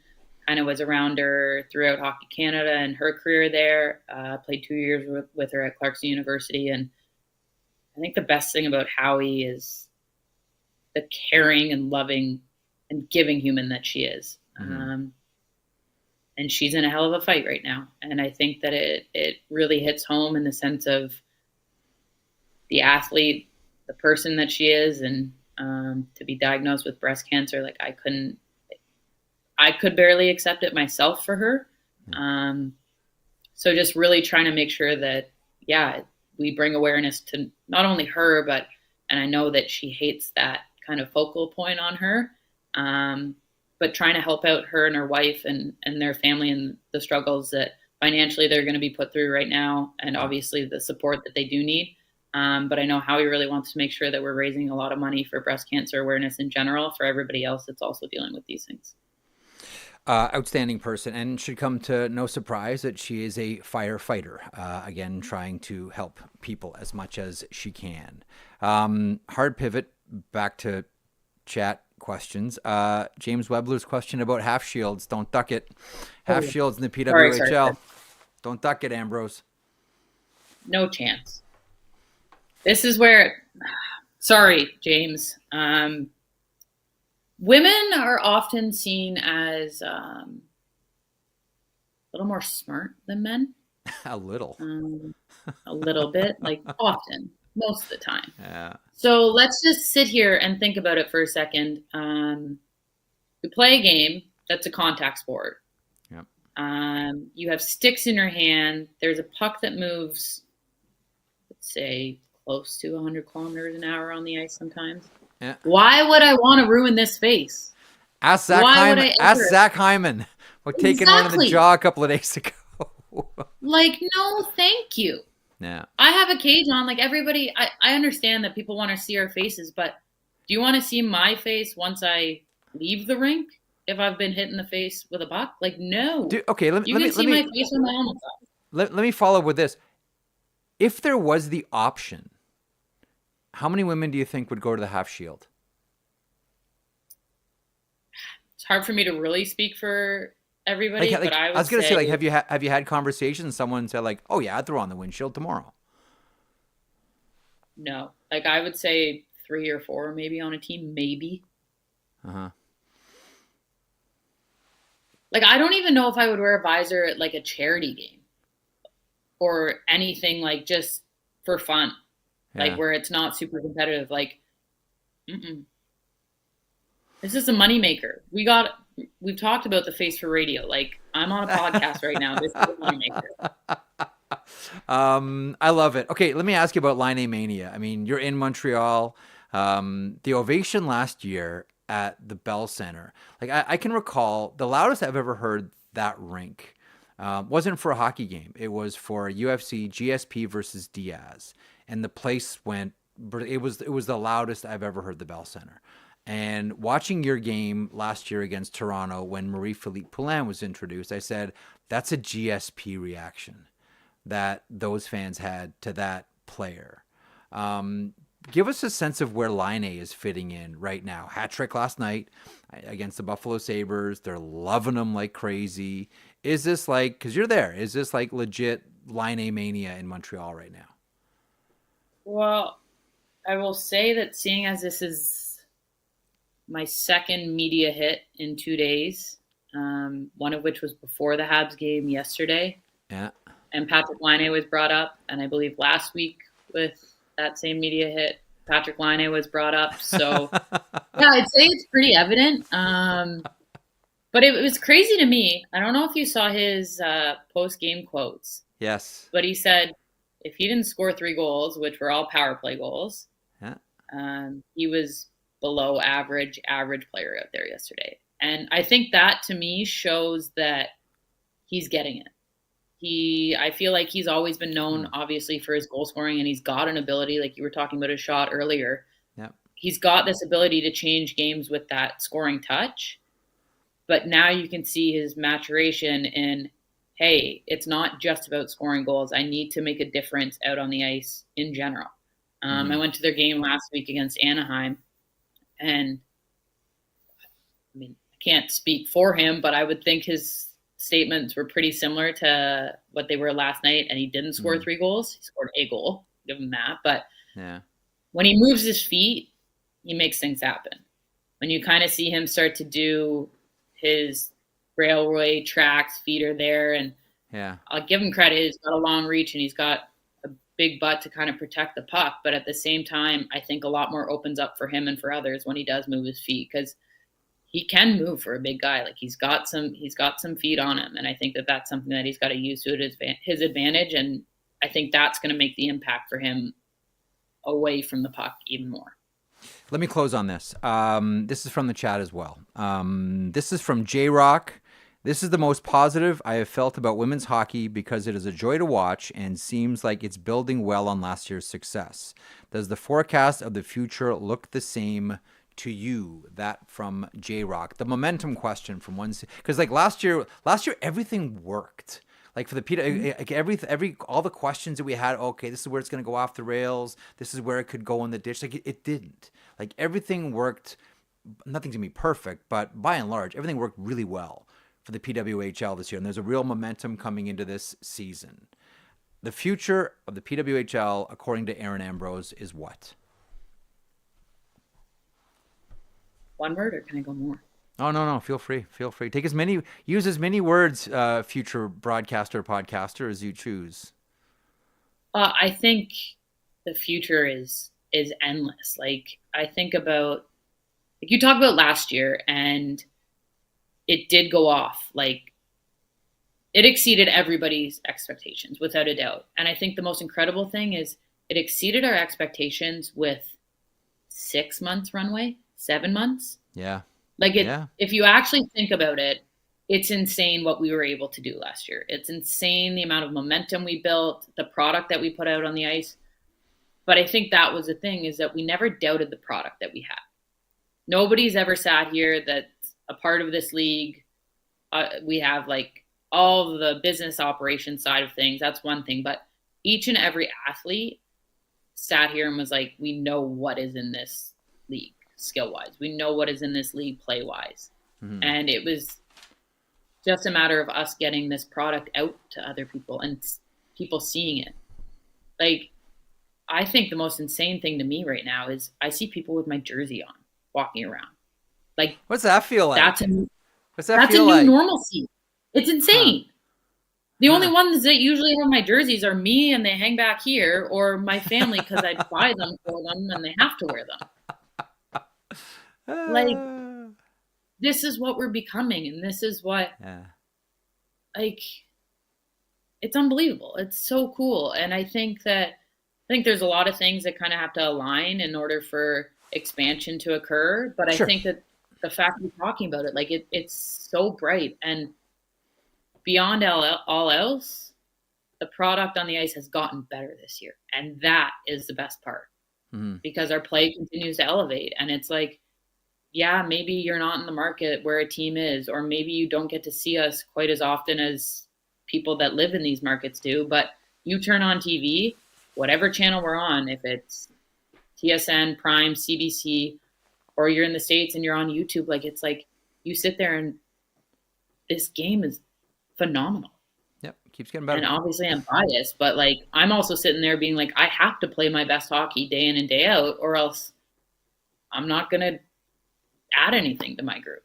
Kind of was around her throughout Hockey Canada and her career there. Played 2 years with her at Clarkson University. And I think the best thing about Howie is the caring and loving and giving human that she is. Mm-hmm. And she's in a hell of a fight right now. And I think that it really hits home in the sense of the athlete, the person that she is, and to be diagnosed with breast cancer, I could barely accept it myself for her. So just really trying to make sure that, we bring awareness to not only her, and I know that she hates that kind of focal point on her, but trying to help out her and her wife and their family and the struggles that financially they're going to be put through right now, and obviously the support that they do need. But I know Howie really wants to make sure that we're raising a lot of money for breast cancer awareness in general for everybody else that's also dealing with these things. Outstanding person, and should come to no surprise that she is a firefighter, again, trying to help people as much as she can. Hard pivot back to chat questions. James Webler's question about half shields. Don't duck it. Half shields in the PWHL. Sorry. Don't duck it, Ambrose. No chance. This is where, sorry, James. Women are often seen as a little more smart than men. A little. A little bit, often, most of the time. Yeah. So let's just sit here and think about it for a second. We play a game that's a contact sport. Yep. You have sticks in your hand. There's a puck that moves say close to 100 kilometers an hour on the ice sometimes. Yeah. Why would I want to ruin this face? Ask Zach Hyman. Ask Zach Hyman. We're taking one in the jaw a couple of days ago. Like, no, thank you. Yeah. I have a cage on. Like, everybody, I understand that people want to see our faces, but do you want to see my face once I leave the rink if I've been hit in the face with a puck? Like, no. Okay, you can see my face on my helmet. Let me follow up with this. If there was the option, how many women do you think would go to the half shield? It's hard for me to really speak for everybody, but I was going to say, like, have you had conversations? Someone said, like, oh yeah, I'd throw on the windshield tomorrow. No, like I would say 3 or 4 maybe on a team, maybe. Like, I don't even know if I would wear a visor at like a charity game or anything, like just for fun, like where it's not super competitive. Like, this is a moneymaker. We've talked about the face for radio. Like, I'm on a podcast right now. This is a moneymaker. I love it. Okay, let me ask you about Laine Mania. I mean, you're in Montreal. The ovation last year at the Bell Center. Like, I can recall the loudest I've ever heard that rink wasn't for a hockey game. It was for UFC GSP versus Diaz. And the place went, it was the loudest I've ever heard the Bell Center. And watching your game last year against Toronto when Marie-Philippe Poulin was introduced, I said, that's a GSP reaction that those fans had to that player. Give us a sense of where Laine is fitting in right now. Hat trick last night against the Buffalo Sabres. They're loving him like crazy. Is this like, because you're there, is this like legit Laine mania in Montreal right now? Well, I will say that seeing as this is my second media hit in 2 days, one of which was before the Habs game yesterday. Yeah. And Patrik Laine was brought up. And I believe last week with that same media hit, Patrik Laine was brought up. So, yeah, I'd say it's pretty evident. But it was crazy to me. I don't know if you saw his post-game quotes. Yes. But he said if he didn't score 3 goals, which were all power play goals, he was below average player out there yesterday. And I think that to me shows that he's getting it. I feel like he's always been known obviously for his goal scoring, and he's got an ability, like you were talking about his shot earlier. Yep. He's got this ability to change games with that scoring touch. But now you can see his maturation in, hey, it's not just about scoring goals. I need to make a difference out on the ice in general. I went to their game last week against Anaheim. And I mean, I can't speak for him, but I would think his statements were pretty similar to what they were last night. And he didn't score 3 goals. He scored a goal. Give him that. But when he moves his feet, he makes things happen. When you kind of see him start to do his railway tracks, feet are there. And I'll give him credit. He's got a long reach and he's got big butt to kind of protect the puck, but at the same time, I think a lot more opens up for him and for others when he does move his feet, because he can move for a big guy. Like he's got some feet on him, and I think that that's something that he's got to use to his advantage, and I think that's going to make the impact for him away from the puck even more. Let me close on this. This is from the chat as well. This is from J-Rock. This is the most positive I have felt about women's hockey because it is a joy to watch and seems like it's building well on last year's success. Does the forecast of the future look the same to you? That from J-Rock. The momentum question from one, because like last year everything worked. Like for the all the questions that we had, okay, this is where it's going to go off the rails. This is where it could go in the ditch. Like it didn't. Like everything worked. Nothing's going to be perfect, but by and large, everything worked really well for the PWHL this year, and there's a real momentum coming into this season. The future of the PWHL, according to Erin Ambrose, is what? One word, or can I go more? Oh, no. Feel free. Use as many words, future broadcaster, podcaster, as you choose. I think the future is endless. Like I think about, like you talk about last year, and it did go off. Like it exceeded everybody's expectations without a doubt. And I think the most incredible thing is it exceeded our expectations with 6 months runway, 7 months. Yeah. Like if you actually think about it, it's insane what we were able to do last year. It's insane the amount of momentum we built, the product that we put out on the ice. But I think that was the thing, is that we never doubted the product that we had. Nobody's ever sat here that's a part of this league. We have like all the business operation side of things. That's one thing. But each and every athlete sat here and was like, we know what is in this league skill-wise. We know what is in this league play-wise. Mm-hmm. And it was just a matter of us getting this product out to other people and people seeing it. Like, I think the most insane thing to me right now is I see people with my jersey on walking around. Like, what's that feel like? That's a new like? normalcy. It's insane. Huh. The only ones that usually have my jerseys are me, and they hang back here, or my family because I buy them for them and they have to wear them. Like, this is what we're becoming, and this is what, like, it's unbelievable. It's so cool. And I think there's a lot of things that kind of have to align in order for expansion to occur. But I think that the fact we're talking about it, like, it's so bright, and beyond all else, the product on the ice has gotten better this year. And that is the best part, because our play continues to elevate. And it's like, yeah, maybe you're not in the market where a team is, or maybe you don't get to see us quite as often as people that live in these markets do. But you turn on TV, whatever channel we're on, if it's TSN, Prime, CBC, or you're in the States and you're on YouTube, like, it's like you sit there and this game is phenomenal. Yep, keeps getting better. And obviously I'm biased, but like, I'm also sitting there being like, I have to play my best hockey day in and day out, or else I'm not going to add anything to my group.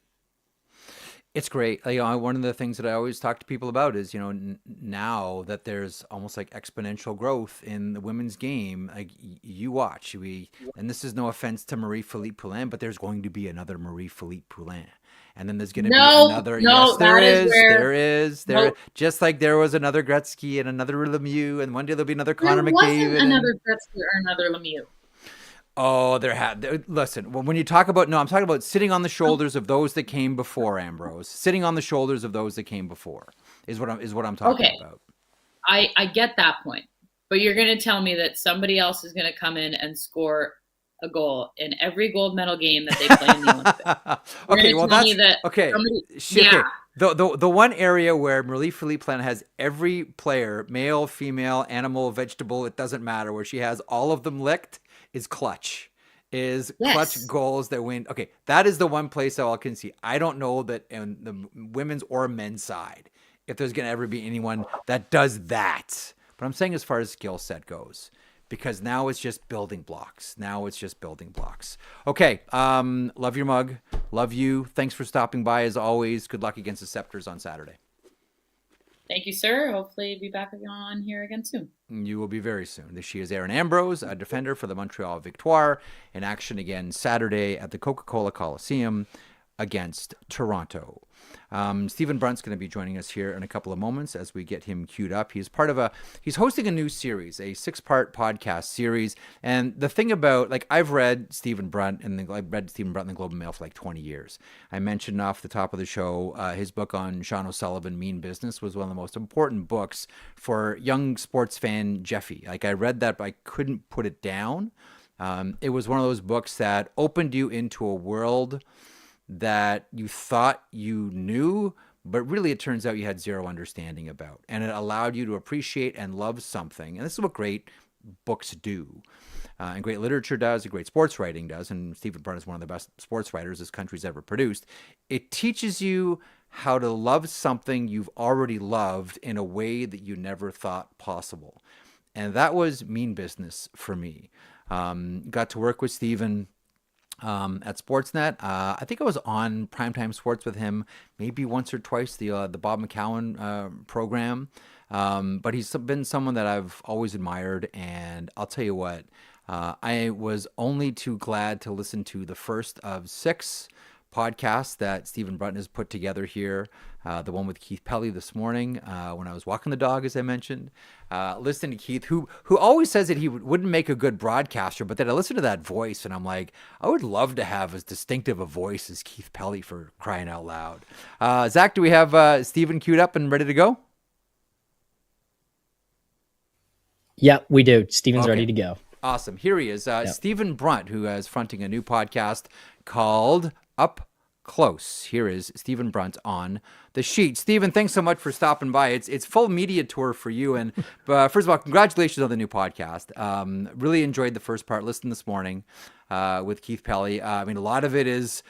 It's great. One of the things that I always talk to people about is, now that there's almost like exponential growth in the women's game, like, you watch, and this is no offense to Marie-Philippe Poulin, but there's going to be another Marie-Philippe Poulin. And then there's going to be another. Yes, there is. Just like there was another Gretzky and another Lemieux, and one day there'll be another Connor McDavid. There wasn't another Gretzky or another Lemieux. Oh, listen, when you talk about, I'm talking about sitting on the shoulders of those that came before, Ambrose. Sitting on the shoulders of those that came before is what I'm talking about. I get that point, but you're going to tell me that somebody else is going to come in and score a goal in every gold medal game that they play in the Olympics. Okay, well, that's okay. The one area where Marie-Philippe Poulin has every player, male, female, animal, vegetable, it doesn't matter, where she has all of them licked, is clutch. Clutch goals that win. Okay, that is the one place I can see. I don't know that in the women's or men's side, if there's going to ever be anyone that does that. But I'm saying as far as skill set goes, because now it's just building blocks. Okay, love your mug. Love you. Thanks for stopping by as always. Good luck against the Scepters on Saturday. Thank you, sir. Hopefully be back on here again soon. You will be very soon. She is Erin Ambrose, a defender for the Montreal Victoire, in action again Saturday at the Coca-Cola Coliseum against Toronto. Stephen Brunt's going to be joining us here in a couple of moments as we get him queued up. He's hosting a new series, a 6-part podcast series. And the thing about, like, I've read Stephen Brunt in the Globe and Mail for like 20 years. I mentioned off the top of the show, his book on Sean O'Sullivan, Mean Business, was one of the most important books for young sports fan Jeffy. Like, I read that, but I couldn't put it down. It was one of those books that opened you into a world that you thought you knew, but really it turns out you had zero understanding about. And it allowed you to appreciate and love something. And this is what great books do. And great literature does, and great sports writing does. And Stephen Brunt is one of the best sports writers this country's ever produced. It teaches you how to love something you've already loved in a way that you never thought possible. And that was Mean Business for me. Got to work with Stephen at Sportsnet. I think I was on Primetime Sports with him maybe once or twice, the Bob McCowan program. But he's been someone that I've always admired. And I'll tell you what, I was only too glad to listen to the first of 6 podcast that Stephen Brunt has put together here, the one with Keith Pelly this morning when I was walking the dog, as I mentioned. Listening to Keith, who always says that he wouldn't make a good broadcaster, but then I listen to that voice and I'm like, I would love to have as distinctive a voice as Keith Pelly, for crying out loud. Zach, do we have Stephen queued up and ready to go? Yeah, we do. Stephen's ready to go. Awesome. Here he is. Stephen Brunt, who is fronting a new podcast called Up Close. Here is Stephen Brunt on the sheet. Stephen, thanks so much for stopping by. It's full media tour for you. And first of all, congratulations on the new podcast. Really enjoyed the first part. Listened this morning with Keith Pelly. I mean, a lot of it is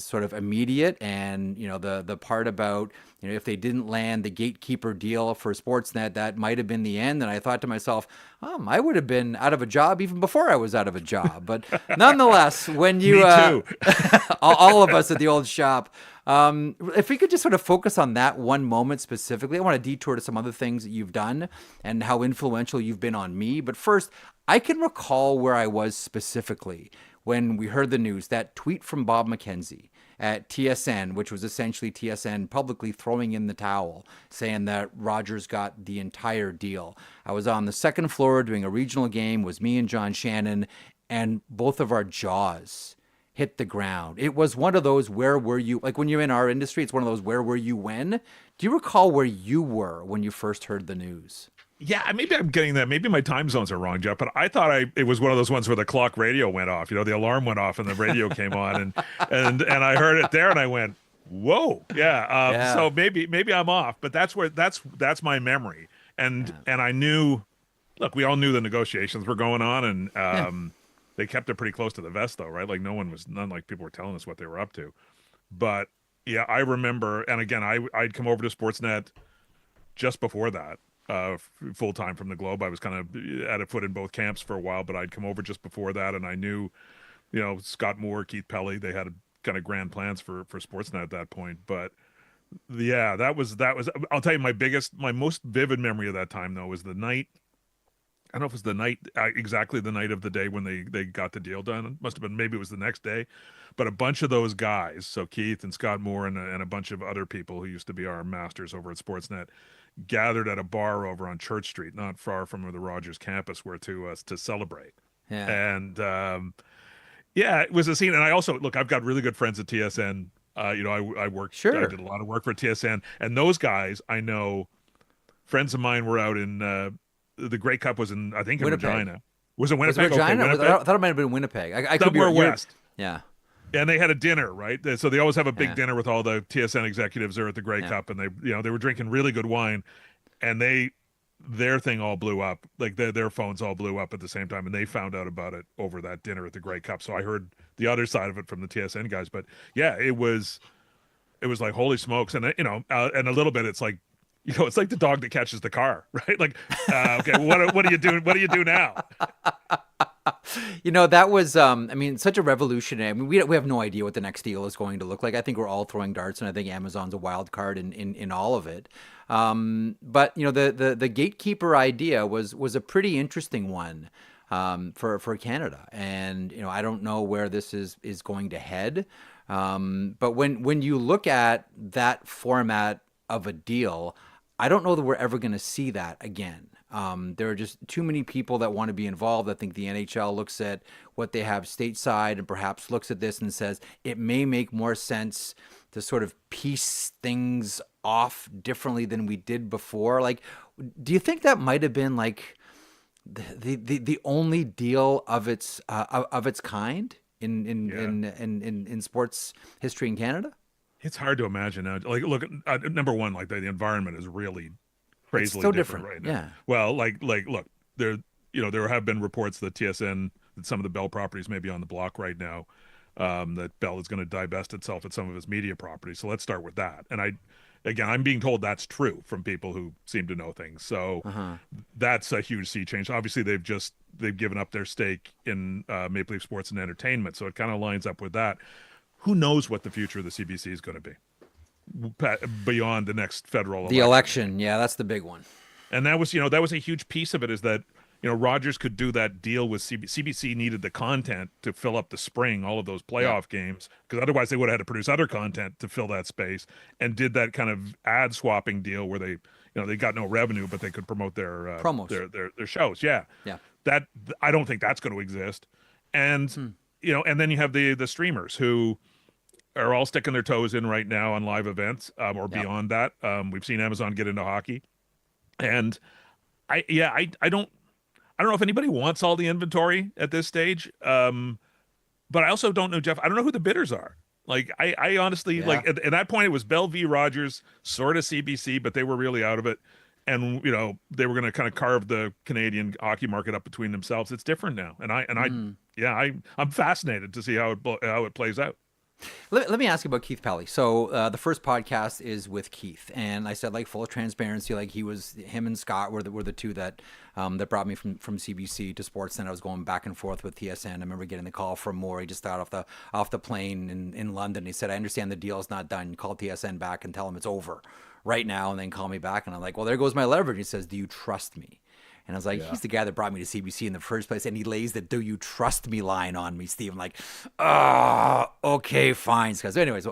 sort of immediate, and the part about if they didn't land the gatekeeper deal for Sportsnet, that might have been the end. And I thought to myself, I would have been out of a job even before I was out of a job. But nonetheless, when you Me too. all of us at the old shop, if we could just sort of focus on that one moment specifically. I want to detour to some other things that you've done and how influential you've been on me. But first, I can recall where I was specifically when we heard the news, that tweet from Bob McKenzie at TSN, which was essentially TSN publicly throwing in the towel, saying that Rogers got the entire deal. I was on the second floor doing a regional game, was me and John Shannon, and both of our jaws hit the ground. It was one of those, where were you? Like when you're in our industry, it's one of those, where were you when? Do you recall where you were when you first heard the news? Yeah, maybe I'm getting that. Maybe my time zones are wrong, Jeff. But I thought it was one of those ones where the clock radio went off. The alarm went off and the radio came on, and I heard it there, and I went, "Whoa, yeah." So maybe I'm off, but that's my memory. And I knew. Look, we all knew the negotiations were going on, and they kept it pretty close to the vest, though, right? Like none like people were telling us what they were up to. But yeah, I remember, and again, I'd come over to Sportsnet just before that. Full time from the Globe. I was kind of at a foot in both camps for a while, but I'd come over just before that, and I knew, Scott Moore, Keith Pelly, they had kind of grand plans for Sportsnet at that point. But yeah, that was. I'll tell you, my most vivid memory of that time though was the night. I don't know if it was the night, exactly the night of the day when they got the deal done. It must have been, maybe it was the next day, but a bunch of those guys, so Keith and Scott Moore and a bunch of other people who used to be our masters over at Sportsnet, gathered at a bar over on Church Street, not far from the Rogers campus, where to celebrate. Yeah. And it was a scene. And I also, look, I've got really good friends at TSN. I worked, sure. I did a lot of work for TSN, and those guys, I know, friends of mine were out in the Grey Cup was in, I think, in Winnipeg. Regina. Was it Winnipeg? Regina? Okay, Winnipeg? I thought it might have been Winnipeg. I could be west. Yeah. And they had a dinner, right? So they always have a big dinner with all the TSN executives there at the Grey Cup, and they were drinking really good wine, and their thing all blew up, like their phones all blew up at the same time, and they found out about it over that dinner at the Grey Cup. So I heard the other side of it from the TSN guys, but yeah, it was like, holy smokes, and and a little bit, it's like, it's like the dog that catches the car, right? Like, okay, what do you do? What do you do now? That was, such a revolutionary. I mean, we have no idea what the next deal is going to look like. I think we're all throwing darts, and I think Amazon's a wild card in all of it. But the gatekeeper idea was a pretty interesting one for Canada, and I don't know where this is going to head. But when you look at that format of a deal, I don't know that we're ever going to see that again. There are just too many people that want to be involved. I think the NHL looks at what they have stateside and perhaps looks at this and says it may make more sense to sort of piece things off differently than we did before. Like, do you think that might have been like the only deal of its kind in sports history in Canada? It's hard to imagine now. Like, look, number one, like the environment is really crazily it's so different right now. Yeah. Well, like, look, there have been reports that TSN, that some of the Bell properties may be on the block right now. That Bell is going to divest itself at some of its media properties. So let's start with that. And I'm being told that's true from people who seem to know things. So that's a huge sea change. Obviously, they've given up their stake in Maple Leaf Sports and Entertainment. So it kind of lines up with that. Who knows what the future of the CBC is going to be beyond the next federal election. The election, yeah, that's the big one. And that was a huge piece of it, is that, Rogers could do that deal with CBC needed the content to fill up the spring, all of those playoff games, because otherwise they would have had to produce other content to fill that space, and did that kind of ad swapping deal where they, they got no revenue, but they could promote their promos, their shows. Yeah. That, I don't think that's going to exist. And, and then you have the streamers who are all sticking their toes in right now on live events, or beyond that. We've seen Amazon get into hockey, and I don't know if anybody wants all the inventory at this stage. But I also don't know, Jeff. I don't know who the bidders are. Like, I honestly, like, at that point, it was Bell v. Rogers, sort of CBC, but they were really out of it. And, they were going to kind of carve the Canadian hockey market up between themselves. It's different now. And I'm fascinated to see how it plays out. Let me ask you about Keith Pelly. So the first podcast is with Keith, and I said, like, full of transparency, like him and Scott were the two that that brought me from CBC to Sportsnet. I was going back and forth with TSN. I remember getting the call from Maury just out off the plane in London. He said, "I understand the deal's not done. Call TSN back and tell them it's over right now, and then call me back." And I'm like, "Well, there goes my leverage." He says, "Do you trust me?" And I was like, he's the guy that brought me to CBC in the first place. And he lays the "do you trust me" line on me, Steve. I'm like, oh, okay, fine. Because anyways,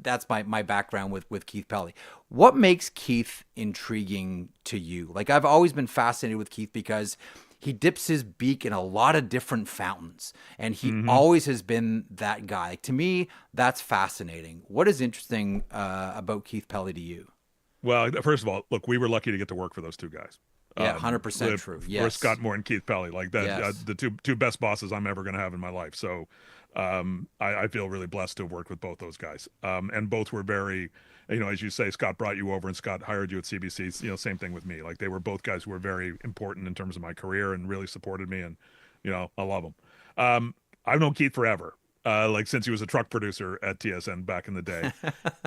that's my background with Keith Pelly. What makes Keith intriguing to you? Like, I've always been fascinated with Keith because he dips his beak in a lot of different fountains. And he always has been that guy. Like, to me, that's fascinating. What is interesting about Keith Pelly to you? Well, first of all, look, we were lucky to get to work for those two guys. Yeah, 100% true. Yes. For Scott Moore and Keith Pelly, like that, the two best bosses I'm ever going to have in my life. So I feel really blessed to have worked with both those guys. And both were very, as you say, Scott brought you over and Scott hired you at CBC. Same thing with me. Like, they were both guys who were very important in terms of my career and really supported me. And, I love them. I've known Keith forever. Like, since he was a truck producer at TSN back in the day,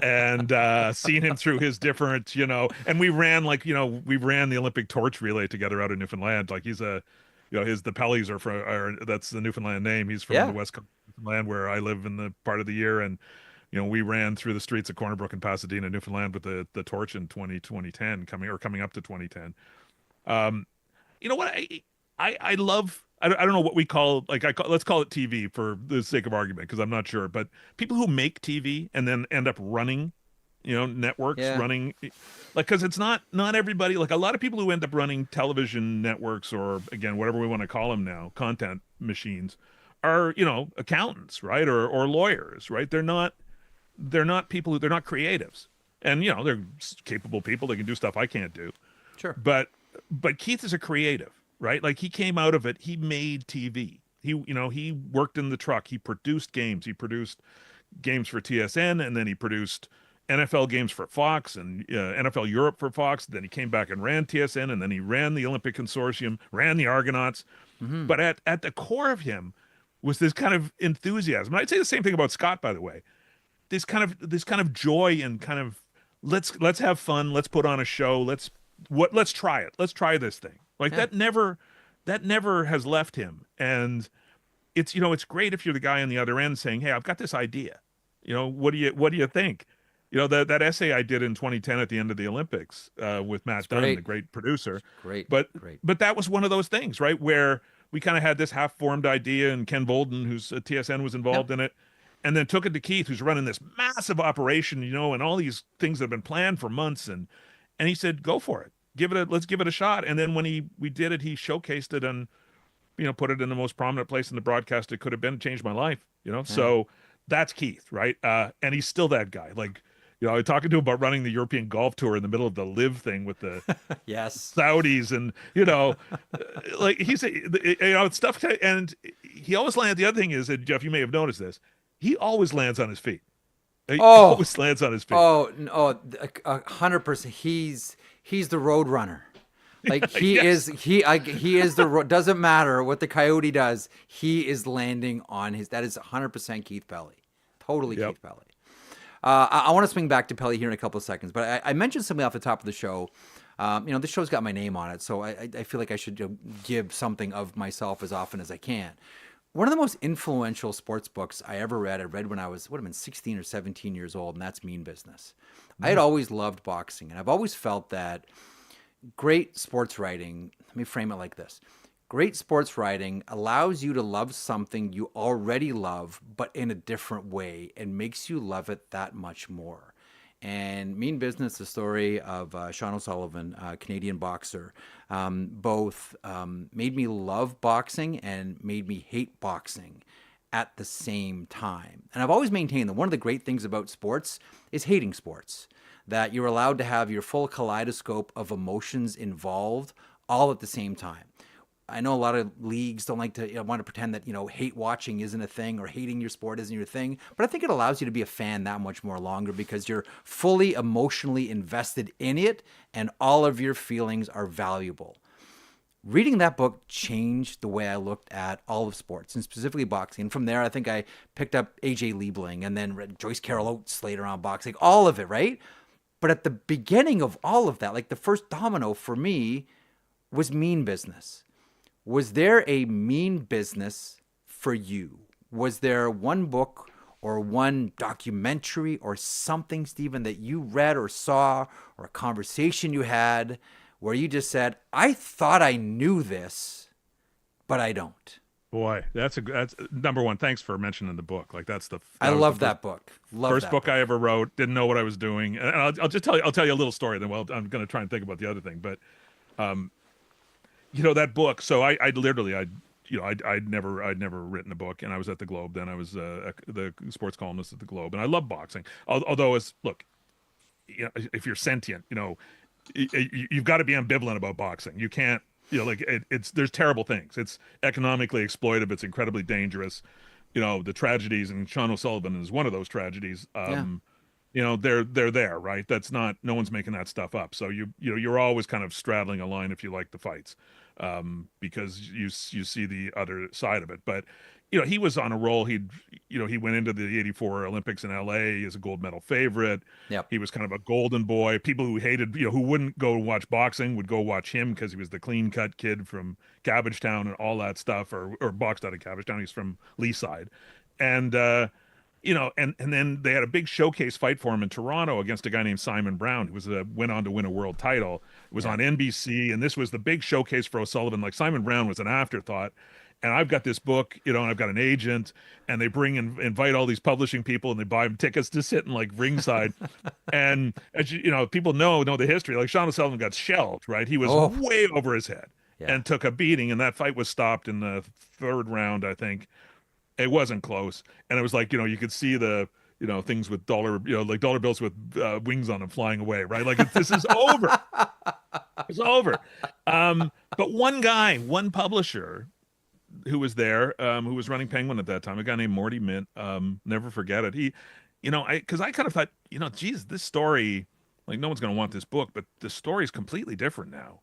and seen him through his different, and we ran the Olympic torch relay together out in Newfoundland. Like, he's the Pellys that's the Newfoundland name. He's from the West Coast of Newfoundland, where I live in the part of the year. And, we ran through the streets of Corner Brook and Pasadena, Newfoundland with the torch in 2010, coming up to 2010. You know what? I love, I don't know what we call, let's call it TV for the sake of argument, because I'm not sure, but people who make TV and then end up running, networks, running, like, because it's not everybody, like, a lot of people who end up running television networks, or, again, whatever we want to call them now, content machines, are, accountants, right? Or lawyers, right? They're not people they're not creatives. And, they're capable people. They can do stuff I can't do. Sure. But Keith is a creative. Right? Like, he came out of it. He made TV. He worked in the truck. He produced games. He produced games for TSN, and then he produced NFL games for Fox and NFL Europe for Fox. Then he came back and ran TSN, and then he ran the Olympic Consortium, ran the Argonauts. But at the core of him was this kind of enthusiasm. And I'd say the same thing about Scott, by the way. This kind of joy and kind of let's have fun. Let's put on a show. Let's try it. Let's try this thing. Like, that never has left him. And it's, it's great if you're the guy on the other end saying, "Hey, I've got this idea. What do you think?" That essay I did in 2010 at the end of the Olympics with Matt Dunn, the great producer. Great. But that was one of those things, right, where we kind of had this half-formed idea, and Ken Bolden, who's at TSN, was involved in it, and then took it to Keith, who's running this massive operation, and all these things that have been planned for months, and he said, "Go for it. Let's give it a shot." And then when we did it, he showcased it and, put it in the most prominent place in the broadcast it could have been. It changed my life, So that's Keith, right? And he's still that guy. Like, I was talking to him about running the European golf tour in the middle of the live thing with the Saudis, and, like, he's, stuff. And he always lands. The other thing is that, Jeff, you may have noticed this. He always lands on his feet. He always lands on his feet. 100%. He's the road runner. Like, he is the doesn't matter what the Coyote does. He is landing on his, that is 100% Keith Pelly. Totally Keith Pelly. I want to swing back to Pelly here in a couple of seconds, but I mentioned something off the top of the show. This show's got my name on it, so I feel like I should give something of myself as often as I can. One of the most influential sports books I ever read, I read when I would have been 16 or 17 years old, and that's Mean Business. I had always loved boxing, and I've always felt that great sports writing, let me frame it like this. Great sports writing allows you to love something you already love, but in a different way, and makes you love it that much more. And Mean Business, the story of Sean O'Sullivan, a Canadian boxer, both made me love boxing and made me hate boxing at the same time. And I've always maintained that one of the great things about sports is hating sports, that you're allowed to have your full kaleidoscope of emotions involved all at the same time. I know a lot of leagues don't like to want to pretend that, hate watching isn't a thing or hating your sport isn't your thing. But I think it allows you to be a fan that much more longer because you're fully emotionally invested in it and all of your feelings are valuable. Reading that book changed the way I looked at all of sports and specifically boxing. And from there, I think I picked up AJ Liebling and then read Joyce Carol Oates later on boxing, all of it, right? But at the beginning of all of that, like the first domino for me was Mean Business. Was there a Mean Business for you? Was there one book or one documentary or something, Stephen, that you read or saw or a conversation you had where you just said, I thought I knew this, but I don't? Boy, that's number one. Thanks for mentioning the book. Like I love that book. First book I ever wrote. Didn't know what I was doing. And I'll just tell you. I'll tell you a little story. Then, I'm going to try and think about the other thing. But, that book. So I'd never written a book, and I was at the Globe. Then I was the sports columnist at the Globe, and I love boxing. Although if you're sentient, you've got to be ambivalent about boxing. You can't. There's terrible things. It's economically exploitive. It's incredibly dangerous. The tragedies, and Sean O'Sullivan is one of those tragedies. They're there, right? That's not, no one's making that stuff up. So you're always kind of straddling a line if you like the fights, because you see the other side of it. But he was on a roll. He went into the '84 Olympics in LA as a gold medal favorite. Yep. He was kind of a golden boy. People who hated, who wouldn't go watch boxing would go watch him because he was the clean cut kid from Cabbagetown and all that stuff, or boxed out of Cabbagetown. He's from Leaside. And, and then they had a big showcase fight for him in Toronto against a guy named Simon Brown, who went on to win a world title. It was on NBC, and this was the big showcase for O'Sullivan. Like, Simon Brown was an afterthought. And I've got this book, and I've got an agent, and they invite all these publishing people, and they buy them tickets to sit in like ringside. And as people know the history. Like, Sean O'Sullivan got shelled, right? He was way over his head and took a beating, and that fight was stopped in the third round, I think. It wasn't close, and it was like you could see the things with dollar bills with wings on them flying away, right? Like, this is over. It's over. But one publisher who was there, who was running Penguin at that time, a guy named Morty Mint, never forget it. He, because I kind of thought, geez, this story, like, no one's going to want this book, but the story is completely different now.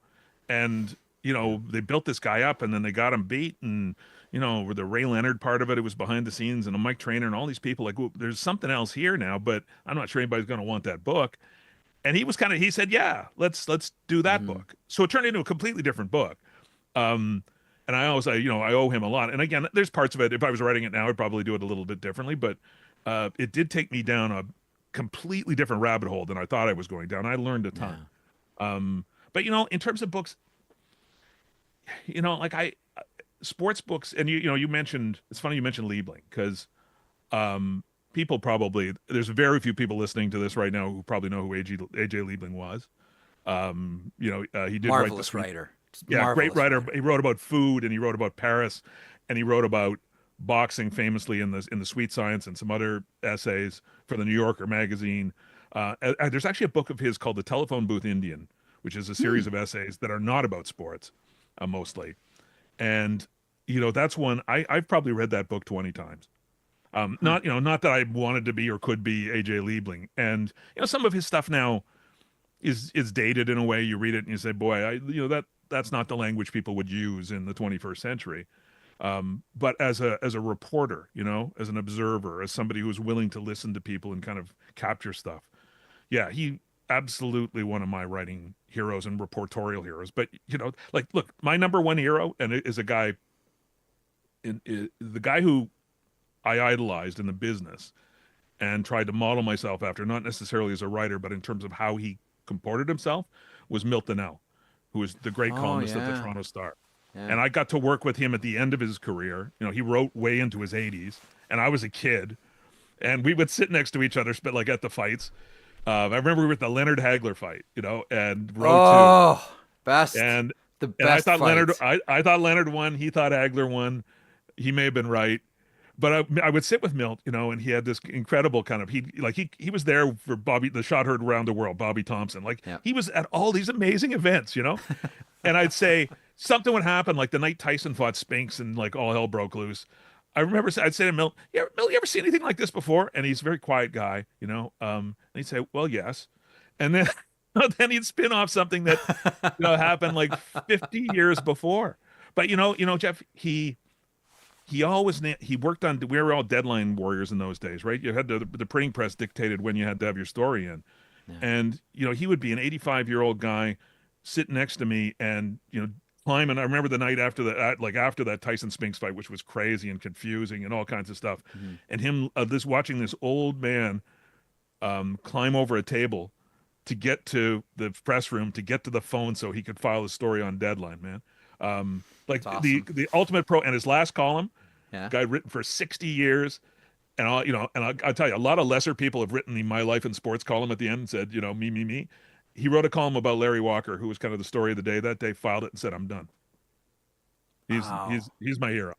And, they built this guy up, and then they got him beat, and, the Ray Leonard part of it was behind the scenes, and a Mike Trainer and all these people, like, well, there's something else here now, but I'm not sure anybody's going to want that book. And he said, yeah, let's do that book. So it turned into a completely different book. And I always, I owe him a lot. And again, there's parts of it, if I was writing it now, I'd probably do it a little bit differently. But it did take me down a completely different rabbit hole than I thought I was going down. I learned a ton. Yeah. But, in terms of books, sports books, and you mentioned, it's funny you mentioned Liebling, because people probably, there's very few people listening to this right now who probably know who AJ Liebling was. He did marvelous writer. Yeah, great writer. Writer. He wrote about food, and he wrote about Paris, and he wrote about boxing famously in the Sweet Science and some other essays for the New Yorker magazine. There's actually a book of his called The Telephone Booth Indian, which is a series of essays that are not about sports, mostly. And that's one I've probably read that book 20 times. Not that I wanted to be or could be AJ Liebling, and some of his stuff now is dated in a way. You read it and you say, boy, that's not the language people would use in the 21st century. But as a reporter, as an observer, as somebody who's willing to listen to people and kind of capture stuff. Yeah, he absolutely one of my writing heroes and reportorial heroes. But, look, my number one hero is a guy, the guy who I idolized in the business and tried to model myself after, not necessarily as a writer, but in terms of how he comported himself, was Milt Donnell. who was the great columnist of the Toronto Star. Yeah. And I got to work with him at the end of his career. You know, he wrote way into his 80s, and I was a kid. And we would sit next to each other, but like at the fights. I remember we were at the Leonard Hagler fight, you know, and best. And the best. And I thought fight. I thought Leonard won. He thought Hagler won. He may have been right, but I would sit with Milt, you know, and he had this incredible kind of he was there for Bobby, the shot heard around the world, Bobby Thompson. Like he was at all these amazing events, you know, and I'd say something would happen, like the night Tyson fought Spinks and like all hell broke loose. I remember I'd say to Milt, Milt, you ever see anything like this before? And he's a very quiet guy, you know. And he'd say, well, yes. And then then he'd spin off something that happened like 50 years before. But you know, Jeff, he worked on. We were all deadline warriors in those days, right? You had the printing press dictated when you had to have your story in, and he would be an 85-year-old guy sitting next to me, and climbing. I remember the night after that Tyson Spinks fight, which was crazy and confusing and all kinds of stuff, and him watching this old man climb over a table to get to the press room, to get to the phone so he could file his story on deadline, man. Like awesome. the ultimate pro, and his last column, guy written for 60 years. And I'll tell you, a lot of lesser people have written the My Life in Sports column at the end and said, me. He wrote a column about Larry Walker, who was kind of the story of the day that day, filed it and said, I'm done. He's my hero.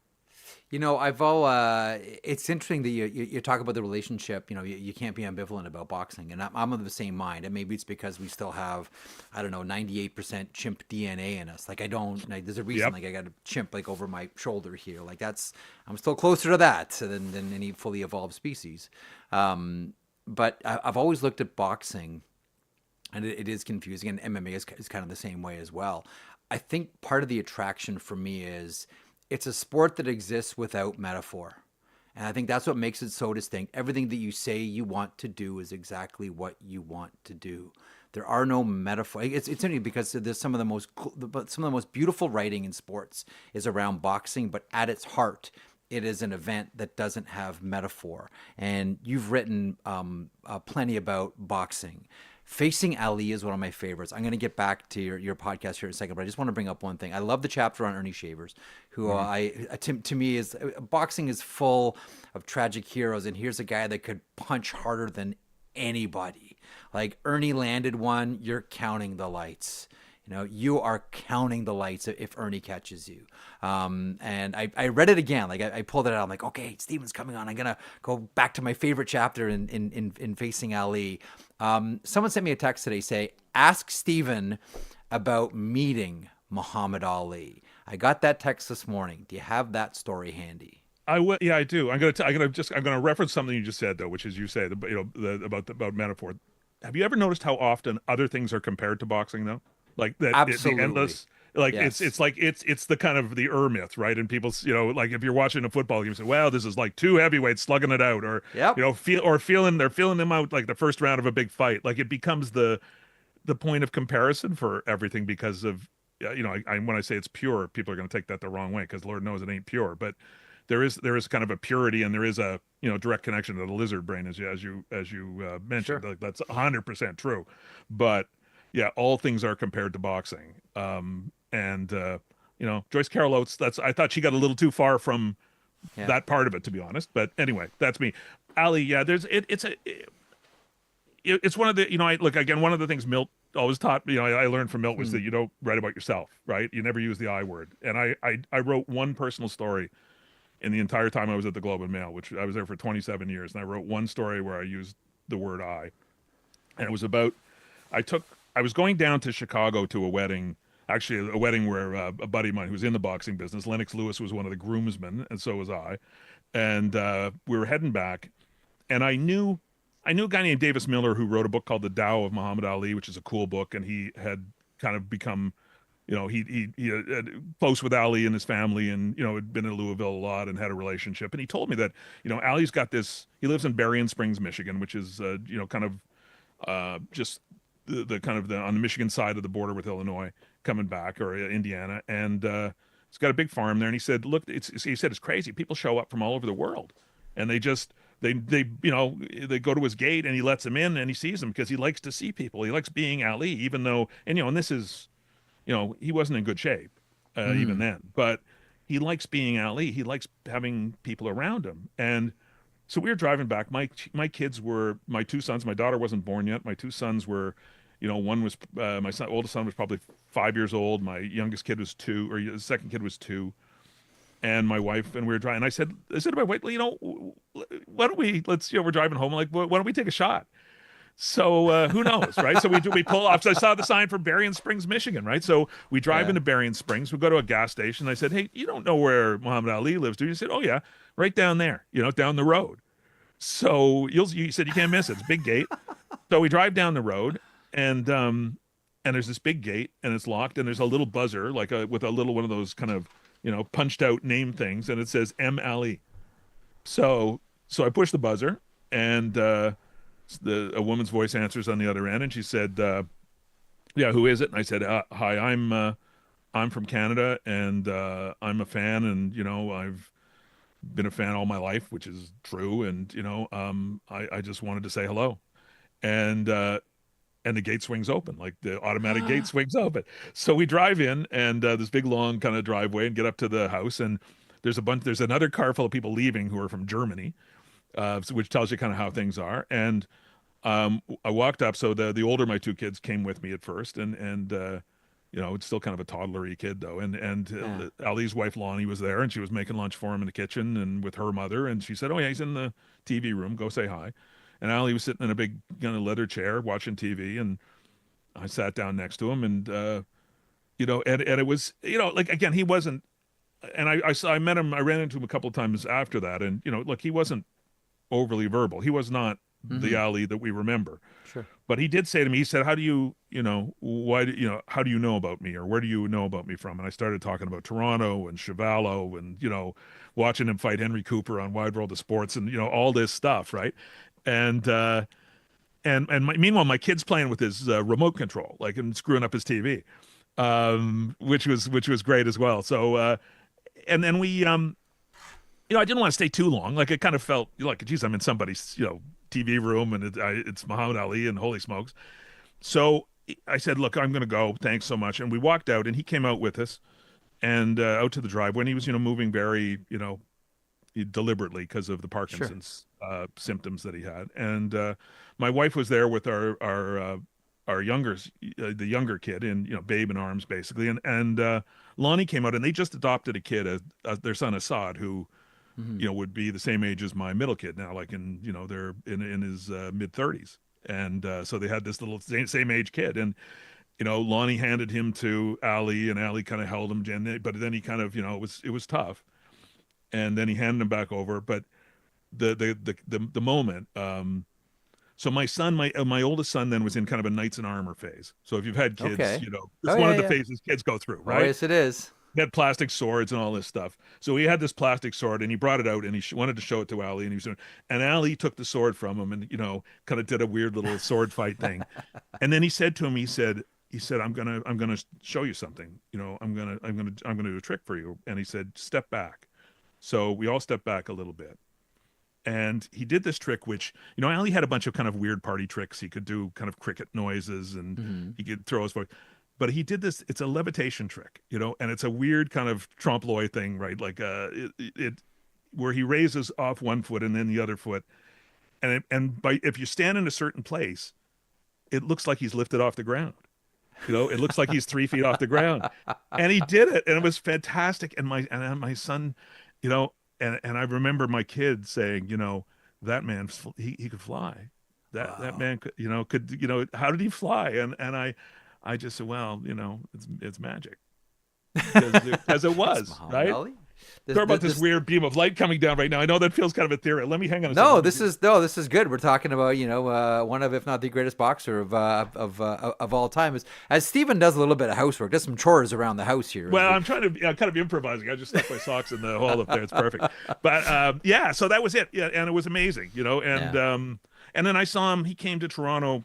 It's interesting that you talk about the relationship. You can't be ambivalent about boxing, and I'm of the same mind. And maybe it's because we still have, 98% chimp DNA in us. Like there's a reason. Like I got a chimp like over my shoulder here. Like I'm still closer to that than any fully evolved species. But I've always looked at boxing, and it is confusing, and MMA is kind of the same way as well. I think part of the attraction for me is it's a sport that exists without metaphor. And I think that's what makes it so distinct. Everything that you say you want to do is exactly what you want to do. There are no metaphors. It's interesting because there's some of the most beautiful writing in sports is around boxing, but at its heart, it is an event that doesn't have metaphor. And you've written plenty about boxing. Facing Ali is one of my favorites. I'm going to get back to your podcast here in a second, but I just want to bring up one thing. I love the chapter on Ernie Shavers, who to me is boxing is full of tragic heroes, and here's a guy that could punch harder than anybody. Like Ernie landed one, you're counting the lights. You are counting the lights if Ernie catches you. And I read it again. Like I pulled it out. I'm like, okay, Stephen's coming on. I'm gonna go back to my favorite chapter in Facing Ali. Someone sent me a text today say, ask Stephen about meeting Muhammad Ali. I got that text this morning. Do you have that story handy? Yeah, I do. I'm gonna reference something you just said though, which is you say about metaphor. Have you ever noticed how often other things are compared to boxing though? Like that, absolutely. The endless, like yes. it's the kind of the myth, right? And people, like if you're watching a football game, you say, "Wow, this is like two heavyweights slugging it out," or they're feeling them out like the first round of a big fight. Like it becomes the point of comparison for everything because of when I say it's pure, people are going to take that the wrong way because Lord knows it ain't pure, but there is kind of a purity and there is a direct connection to the lizard brain as you mentioned. Sure. Like, that's 100% true, but. Yeah, all things are compared to boxing. Joyce Carol Oates, I thought she got a little too far from that part of it, to be honest. But anyway, that's me. Ali, yeah, it's one of the, one of the things Milt always taught me, I learned from Milt was that you don't write about yourself, right? You never use the I word. And I wrote one personal story in the entire time I was at the Globe and Mail, which I was there for 27 years. And I wrote one story where I used the word I. And it was about, I was going down to Chicago to a wedding, actually a wedding where a buddy of mine who's in the boxing business, Lennox Lewis, was one of the groomsmen, and so was I. And we were heading back, and I knew a guy named Davis Miller who wrote a book called The Tao of Muhammad Ali, which is a cool book, and he had kind of become, he close with Ali and his family, and had been in Louisville a lot and had a relationship. And he told me that Ali's got this. He lives in Berrien Springs, Michigan, which is kind of just. The kind of on the Michigan side of the border with Illinois, coming back, or Indiana, and he's got a big farm there. And he said, "Look, he said it's crazy. People show up from all over the world, and they go to his gate, and he lets them in, and he sees them because he likes to see people. He likes being Ali, even though, and this is he wasn't in good shape even then, but he likes being Ali. He likes having people around him. And so we were driving back. My kids were, my two sons, my daughter wasn't born yet. My two sons were, one was, my oldest son was probably 5 years old. My youngest kid was 2, or the second kid was 2. And my wife, and we were driving. And I said to my wife, why don't we, we're driving home. I'm like, why don't we take a shot? So who knows, right? So we pull off. So I saw the sign for Berrien Springs, Michigan, right? So we drive into Berrien Springs. We go to a gas station. I said, hey, you don't know where Muhammad Ali lives, do you? He said, oh yeah, right down there, down the road. So you said you can't miss it. It's a big gate. So we drive down the road, and there's this big gate, and it's locked, and there's a little buzzer, with a little one of those kind of punched out name things, and it says M. Ali. So I push the buzzer, and a woman's voice answers on the other end, and she said, yeah, who is it? And I said, hi, I'm from Canada, and I'm a fan, and I've been a fan all my life, which is true, and I just wanted to say hello. And the gate swings open, like the automatic gate swings open. So we drive in, and this big long kind of driveway, and get up to the house, and there's another car full of people leaving who are from Germany, which tells you kind of how things are. And I walked up. So the older, my two kids came with me at first, and it's still kind of a toddlery kid though. And Ali's wife Lonnie was there, and she was making lunch for him in the kitchen and with her mother. And she said, "Oh yeah, he's in the TV room. Go say hi." And Ali was sitting in a big kind of leather chair watching TV, and I sat down next to him, and and it was again, he wasn't. And I met him. I ran into him a couple of times after that, and look, he wasn't overly verbal. He was not the Ali that we remember. Sure. But he did say to me, he said, how do you how do you know about me, or where do you know about me from? And I started talking about Toronto and Chevallo and, watching him fight Henry Cooper on Wide World of Sports and, all this stuff. Right. And meanwhile, my kid's playing with his remote control, and screwing up his TV, which was great as well. So, and then we, I didn't want to stay too long. It kind of felt like, geez, I'm in somebody's, TV room, and it's Muhammad Ali, and holy smokes. So I said, look, I'm going to go. Thanks so much. And we walked out, and he came out with us, and out to the driveway, and he was, moving very, deliberately because of the Parkinson's symptoms that he had. And my wife was there with our the younger kid, and babe in arms basically. And Lonnie came out, and they just adopted a kid, their son Assad, who would be the same age as my middle kid now, they're in his mid-30s. And so they had this little same age kid. And, Lonnie handed him to Ali, and Ali kind of held him, but then he kind of, it was tough. And then he handed him back over. But the moment, so my son, my oldest son then was in kind of a knights in armor phase. So if you've had kids, it's one of the phases kids go through, right? Oh, yes, it is. He had plastic swords and all this stuff. So he had this plastic sword, and he brought it out, and he wanted to show it to Ali, and Ali took the sword from him, and kind of did a weird little sword fight thing. And then he said to him, he said, I'm gonna show you something. I'm gonna do a trick for you. And he said, step back. So we all stepped back a little bit. And he did this trick, which, Ali had a bunch of kind of weird party tricks. He could do kind of cricket noises, and he could throw his voice. But he did this, it's a levitation trick, and it's a weird kind of trompe-l'oeil thing, right? Where he raises off one foot and then the other foot. And if you stand in a certain place, it looks like he's lifted off the ground. It looks like he's 3 feet off the ground. And he did it, and it was fantastic. And my son, and I remember my kid saying, that man, he could fly. That man could, how did he fly? And I just said, well, it's magic, because it was, right? Sorry about this weird beam of light coming down right now. I know that feels kind of ethereal. Let me hang on a second. This is good. We're talking about one of, if not the greatest boxer of all time. As Stephen does a little bit of housework, does some chores around the house here. Well, I'm trying to kind of improvising. I just stuck my socks in the hole up there. It's perfect. But so that was it. Yeah, and it was amazing. And then I saw him. He came to Toronto.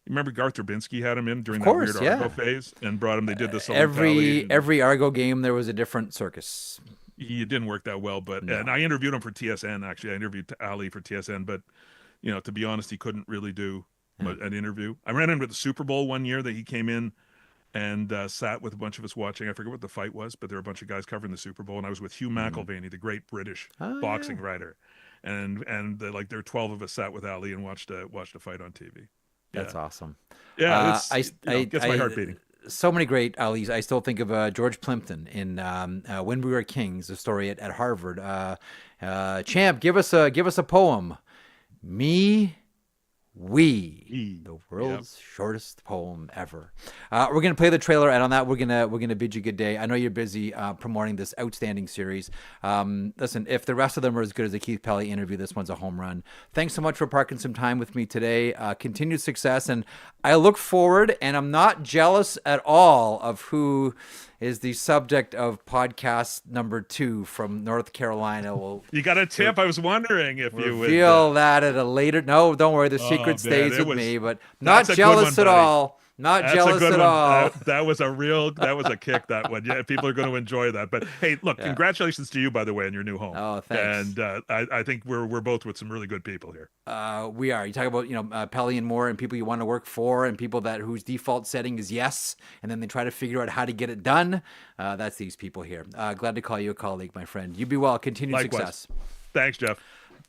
Remember Garth Durbinski had him in during that weird Argo phase, and brought him. They did this every Argo game. There was a different circus. It didn't work that well, but and I interviewed him for TSN. Actually, I interviewed Ali for TSN, but to be honest, he couldn't really do an interview. I ran into the Super Bowl one year that he came in, and sat with a bunch of us watching. I forget what the fight was, but there were a bunch of guys covering the Super Bowl, and I was with Hugh McIlvaney, the great British boxing writer, and like there were 12 of us sat with Ali and watched a fight on TV. That's awesome. Yeah, it gets my heart beating. So many great Alis. I still think of George Plimpton in When We Were Kings, a story at Harvard. Champ, give us a poem. The world's shortest poem ever. We're gonna play the trailer, and on that we're gonna bid you good day. I know you're busy promoting this outstanding series. Listen, if the rest of them are as good as the Keith Pelly interview, this one's a home run. Thanks so much for parking some time with me today. Continued success, and I look forward, and I'm not jealous at all of who is the subject of podcast number 2 from North Carolina. You got a tip? I was wondering if you would reveal that at a later. No, don't worry. The secret stays with me. But not jealous at all. Not jealous at all. That was a kick, that one. Yeah, people are going to enjoy that. But hey, look, congratulations to you, by the way, on your new home. Oh, thanks. And I think we're both with some really good people here. We are. You talk about Pelly and more, and people you want to work for, and people whose default setting is yes, and then they try to figure out how to get it done. That's these people here. Glad to call you a colleague, my friend. You be well. Continued success. Thanks, Jeff.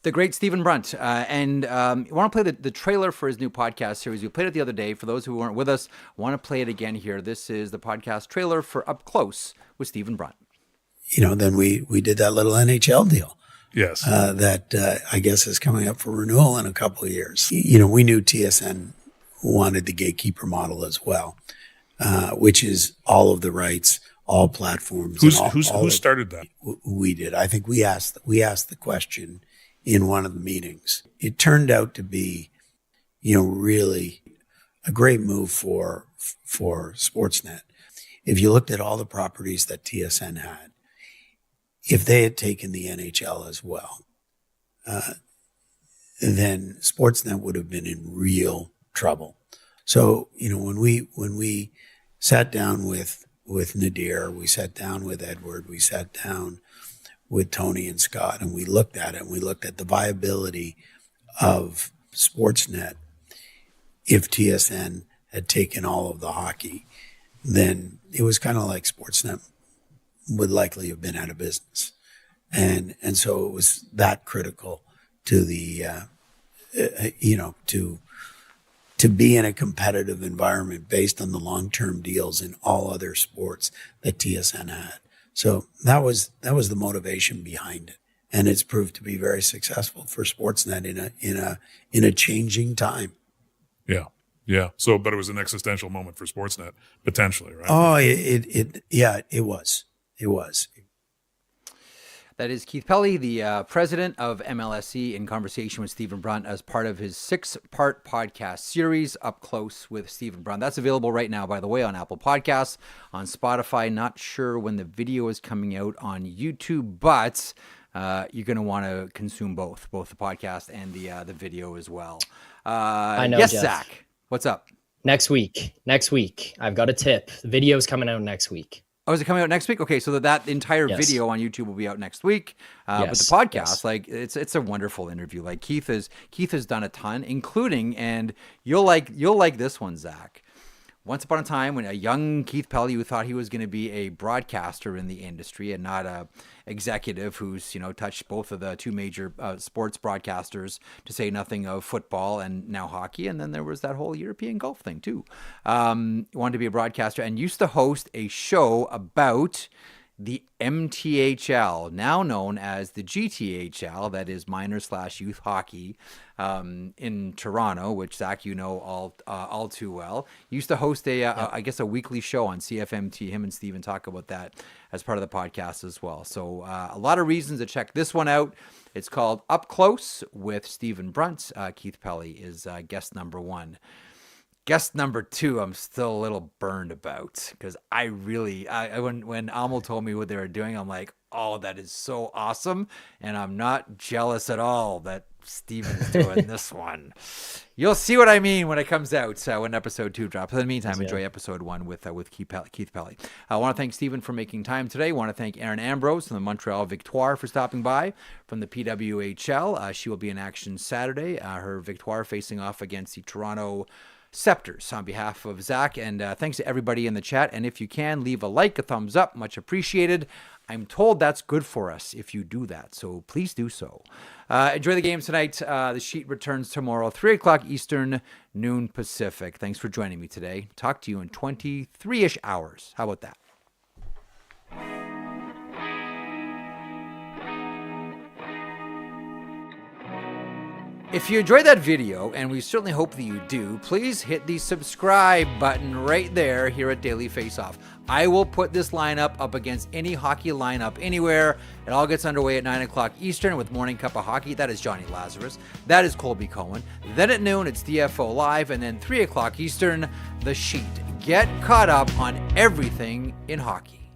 The great Stephen Brunt. And you want to play the trailer for his new podcast series. We played it the other day. For those who weren't with us, want to play it again here. This is the podcast trailer for Up Close with Stephen Brunt. Then we did that little NHL deal. Yes. That I guess is coming up for renewal in a couple of years. We knew TSN wanted the gatekeeper model as well, which is all of the rights, all platforms. Who started that? We did. I think we asked the question in one of the meetings. It turned out to be, really a great move for Sportsnet. If you looked at all the properties that TSN had, if they had taken the NHL as well, then Sportsnet would have been in real trouble. So, when we sat down with Nadir, we sat down with Edward, we sat down with Tony and Scott, and we looked at it, and we looked at the viability of Sportsnet. If TSN had taken all of the hockey, then it was kind of like Sportsnet would likely have been out of business. And so it was that critical to the, to be in a competitive environment based on the long-term deals in all other sports that TSN had. So that was the motivation behind it, and it's proved to be very successful for Sportsnet in a changing time. Yeah. So, but it was an existential moment for Sportsnet potentially, right? Oh, it was. That is Keith Pelly, the president of MLSE, in conversation with Stephen Brunt as part of his 6-part podcast series, Up Close with Stephen Brunt. That's available right now, by the way, on Apple Podcasts, on Spotify. Not sure when the video is coming out on YouTube, but you're going to want to consume both the podcast and the video as well. I know, yes, Jeff. Zach, what's up? Next week, I've got a tip. The video's coming out next week. Oh, is it coming out next week? Okay, so that entire video on YouTube will be out next week. But the podcast, it's a wonderful interview. Like Keith has done a ton, including, and you'll like this one, Zach. Once upon a time, when a young Keith Pelly who thought he was going to be a broadcaster in the industry and not a executive who's touched both of the two major sports broadcasters, to say nothing of football and now hockey, and then there was that whole European golf thing too. Wanted to be a broadcaster and used to host a show about the MTHL, now known as the GTHL, that is minor/youth hockey, in Toronto, which Zach, all too well. Used to host I guess a weekly show on CFMT. Him and Steven talk about that as part of the podcast as well. So a lot of reasons to check this one out. It's called Up Close with Stephen Brunt. Keith Pelly is guest number 1. Guest number 2, I'm still a little burned about, because when Amel told me what they were doing, I'm like, oh, that is so awesome. And I'm not jealous at all that Steven's doing this one. You'll see what I mean when it comes out, when episode 2 drops. In the meantime, enjoy episode 1 with Keith Pelly. I want to thank Stephen for making time today. I want to thank Erin Ambrose from the Montreal Victoire for stopping by from the PWHL. She will be in action Saturday. Her Victoire facing off against the Toronto scepters on behalf of Zach, and thanks to everybody in the chat. And if you can, leave a like, a thumbs up, much appreciated. I'm told that's good for us if you do that, so please do so. Enjoy the game tonight. The sheet returns tomorrow, 3 o'clock Eastern, noon Pacific. Thanks for joining me today. Talk to you in 23-ish hours. How about that? If you enjoyed that video, and we certainly hope that you do, please hit the subscribe button right there here at Daily Faceoff. I will put this lineup up against any hockey lineup anywhere. It all gets underway at 9 o'clock Eastern with Morning Cup of Hockey. That is Johnny Lazarus. That is Colby Cohen. Then at noon, it's DFO Live. And then 3 o'clock Eastern, The Sheet. Get caught up on everything in hockey.